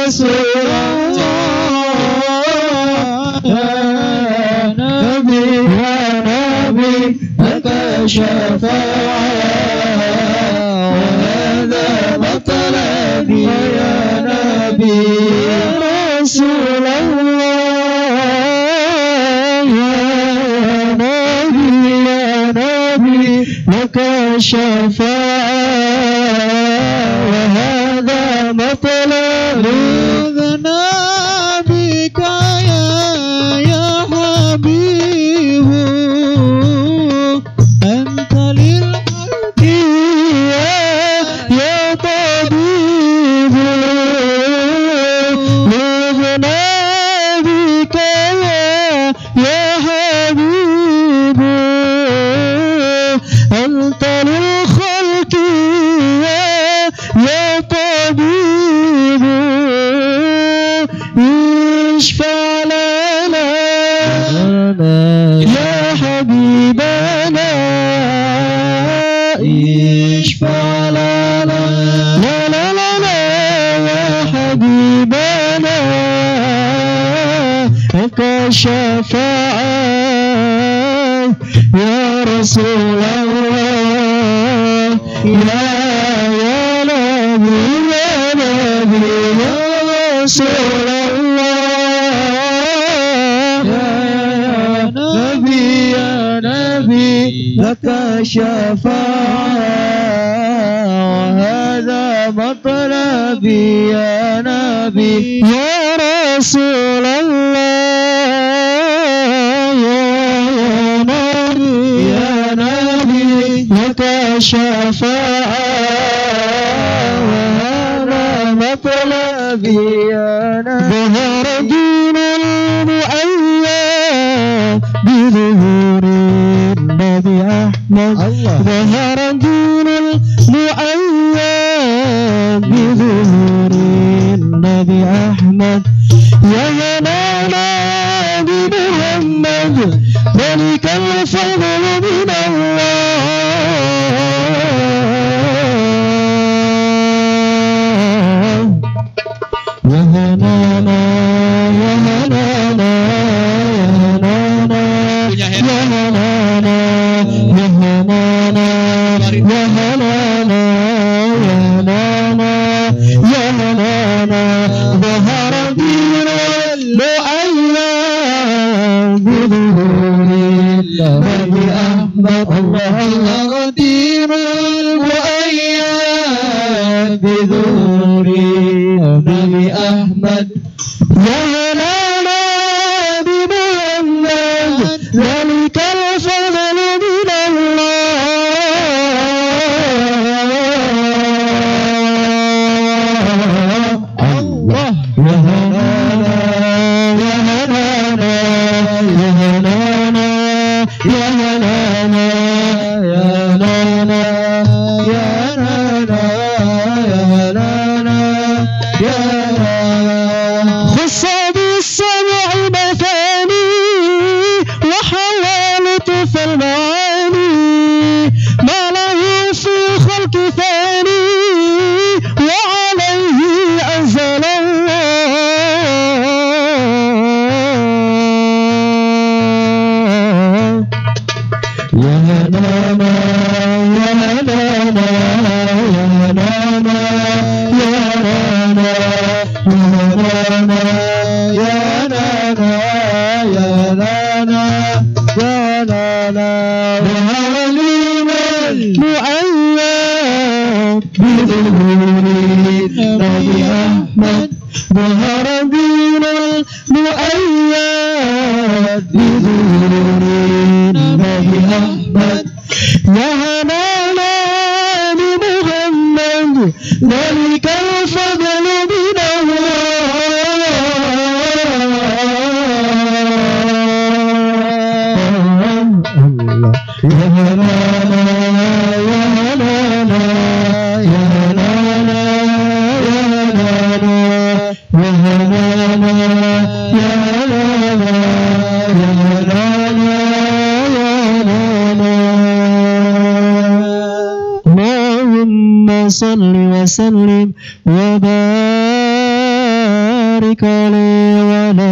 رسول الله يا نبي لك شفاعة وهذا مطلبي يا نبي يا رسول الله يا نبي لك شفاعة وهذا مطلبي بك يا حبيب أنت للخلق يا طبيب لذنا بك يا حبيب أنت للخلق يا طبيب اشفع لنا يا حبيبنا اشفع لنا يا حبيبنا لك شفاعة يا رسول الله يا نبي يا رسول الله يا نبي لك شفاعة وهذا مطلبي يا نبي يا رسول الله يا نبي لك شفاعة وهذا مطلبي يا نبي ظهر دين المؤيد بظهور النبي أحمد ظهر دين المؤيد بظهور النبي أحمد يا هلانا بمحمد ذلك الفضل من الله يا هلانا يا هلانا يا هلانا يا هلانا يا هلانا يا هلانا يا هلانا يا هلانا ظهر دين المؤيد بظهور النبي أحمد الله دين المؤيد بظهور النبي أحمد يا هلانا بمحمد ذلك الفضل من الله يا هلانا يا هلانا يا هلانا يا هلانا يا هلانا يا هلانا يا هلانا خص بالسبع مثاني وحوالت في المعاني ما له في خلق ثاني وعليه أنزل الله Nabi Ahmad ظهر الدين المؤيد بظهور Nabi Ahmad يا هنانا بمحمد ذلك الفضل من الله يا هنانا يا هنانا يا هنانا يا هنانا يا هنانا يا هنانا يا هنانا اللهم صل وسلم وبارك عليه وعلى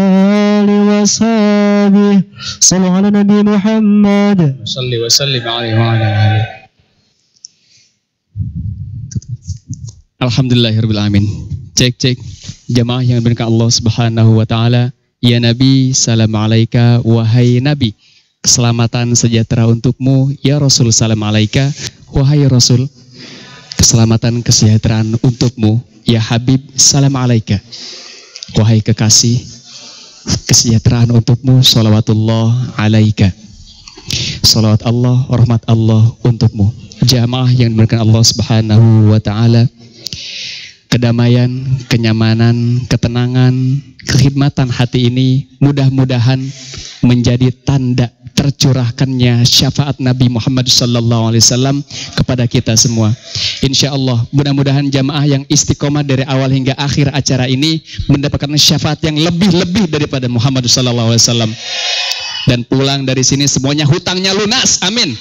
آله وصحبه صلوا على نبي محمد صلي وسلم عليه وعلى آله. Alhamdulillahirrahmanirrahim. Cek jamaah yang diberkahi Allah Subhanahu wa taala. Ya Nabi, salam alaika, wahai Nabi. Keselamatan sejahtera untukmu, ya Rasul, salam alaika, wahai Rasul. Keselamatan kesejahteraan untukmu, ya Habib, salam alaika, wahai kekasih. Kesejahteraan untukmu, salawatullah alaika. Salawat Allah, rahmat Allah untukmu. Jamaah yang diberkahi Allah Subhanahu wa taala. Kedamaian, kenyamanan, ketenangan, kekhidmatan hati ini mudah-mudahan menjadi tanda tercurahkannya syafaat Nabi Muhammad SAW kepada kita semua. Insya Allah mudah-mudahan jamaah yang istiqomah dari awal hingga akhir acara ini mendapatkan syafaat yang lebih-lebih daripada Muhammad SAW. Dan pulang dari sini semuanya hutangnya lunas. Amin.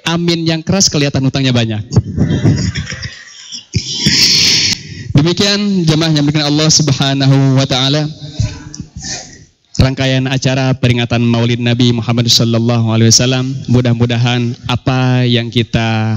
Amin yang keras kelihatan hutangnya banyak. Demikian jemaah yang dimuliakan Allah Subhanahu wa taala. Rangkaian acara peringatan Maulid Nabi Muhammad sallallahu alaihi wasallam, mudah-mudahan apa yang kita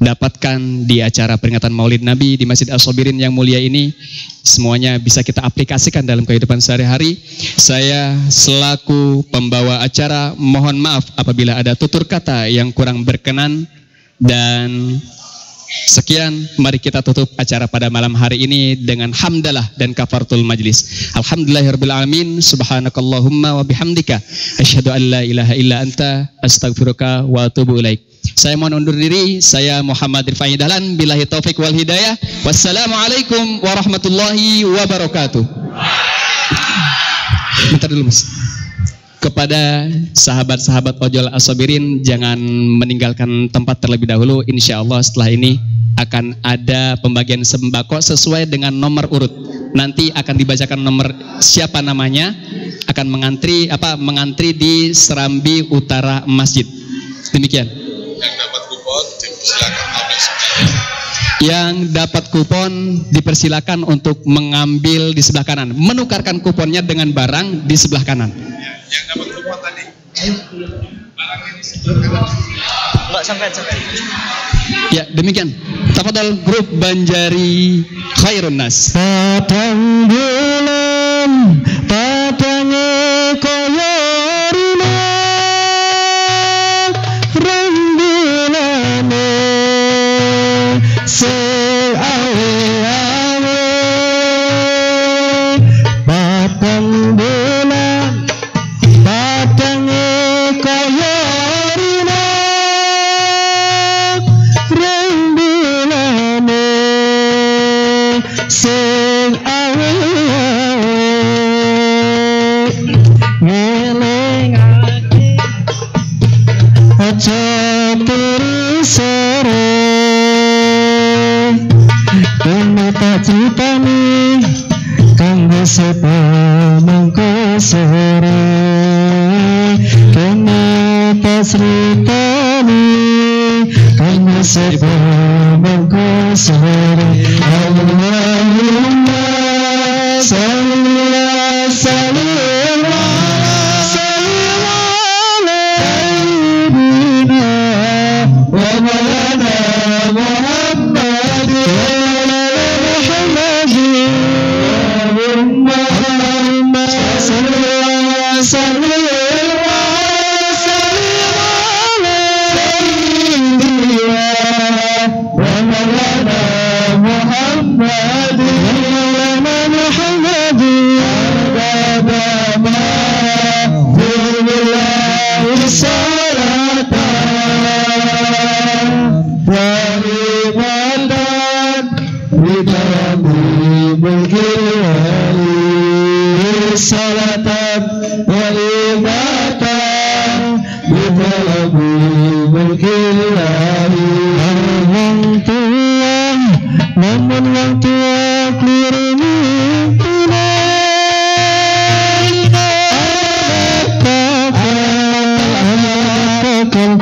dapatkan di acara peringatan Maulid Nabi di Masjid As-Sabirin yang mulia ini semuanya bisa kita aplikasikan dalam kehidupan sehari-hari. Saya selaku pembawa acara mohon maaf apabila ada tutur kata yang kurang berkenan, dan sekian, mari kita tutup acara pada malam hari ini dengan hamdalah dan kafaratul majlis. Alhamdulillahirabbil alamin, subhanakallahumma wa bihamdika asyhadu an la ilaha illa anta astaghfiruka wa atubu ilaik. Saya mohon undur diri, saya Muhammad Rifai Dahlan, billahi taufik wal hidayah. Wassalamualaikum warahmatullahi wabarakatuh. Bentar dulu Mas. Kepada sahabat-sahabat Ojol As-Sabirin, jangan meninggalkan tempat terlebih dahulu. Insya Allah setelah ini akan ada pembagian sembako sesuai dengan nomor urut. Nanti akan dibacakan nomor siapa namanya, akan mengantri di Serambi Utara Masjid. Demikian. Yang dapat kupon silakan ambil sebelah. Yang dapat kupon dipersilakan untuk mengambil di sebelah kanan, menukarkan kuponnya dengan barang di sebelah kanan. Yang dapat kupon tadi, barangnya di sebelah kanan. Enggak sampai. Ya, demikian. Tafadhol grup Banjari Khairun Nas. Patang bulan, patangnya koyorina, rembulane seawe-awe. Patang bulan, patangnya koyorina, rembulane sing awe-awe. Ngelingake aja turu sore, kena tak critani kanggo sapa mangko sore, kena tak critani kanggo sapa mangko sore. Allahumma salli ala sayyidina wa maulana Muhammad Allahumma salli ala sayyidina wa maulana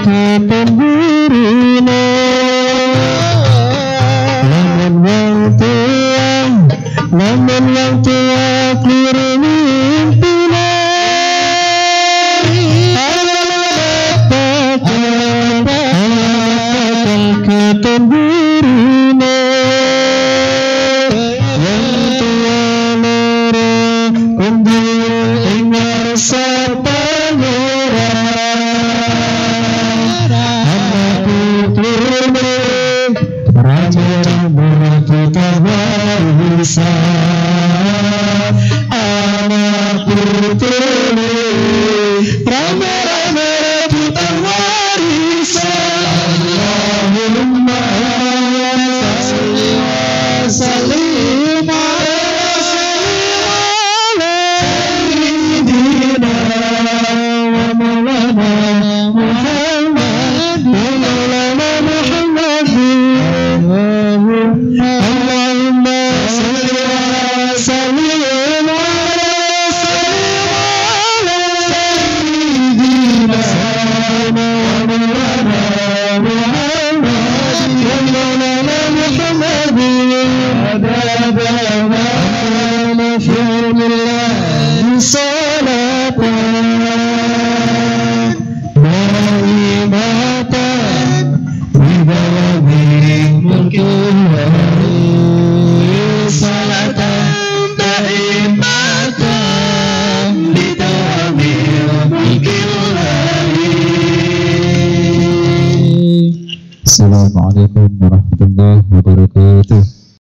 ketembirina Lamun wong tua keliru mimpina ketembirina wong tua loro kumpul ing ngarsa anak putri rame-rame rebutan warisan Allahumma salli wa sallim ala sayyidina wa maulana Muhammad wa maulana Muhammad Allahumma salli wa sallim Assalamualaikum warahmatullahi wabarakatuh.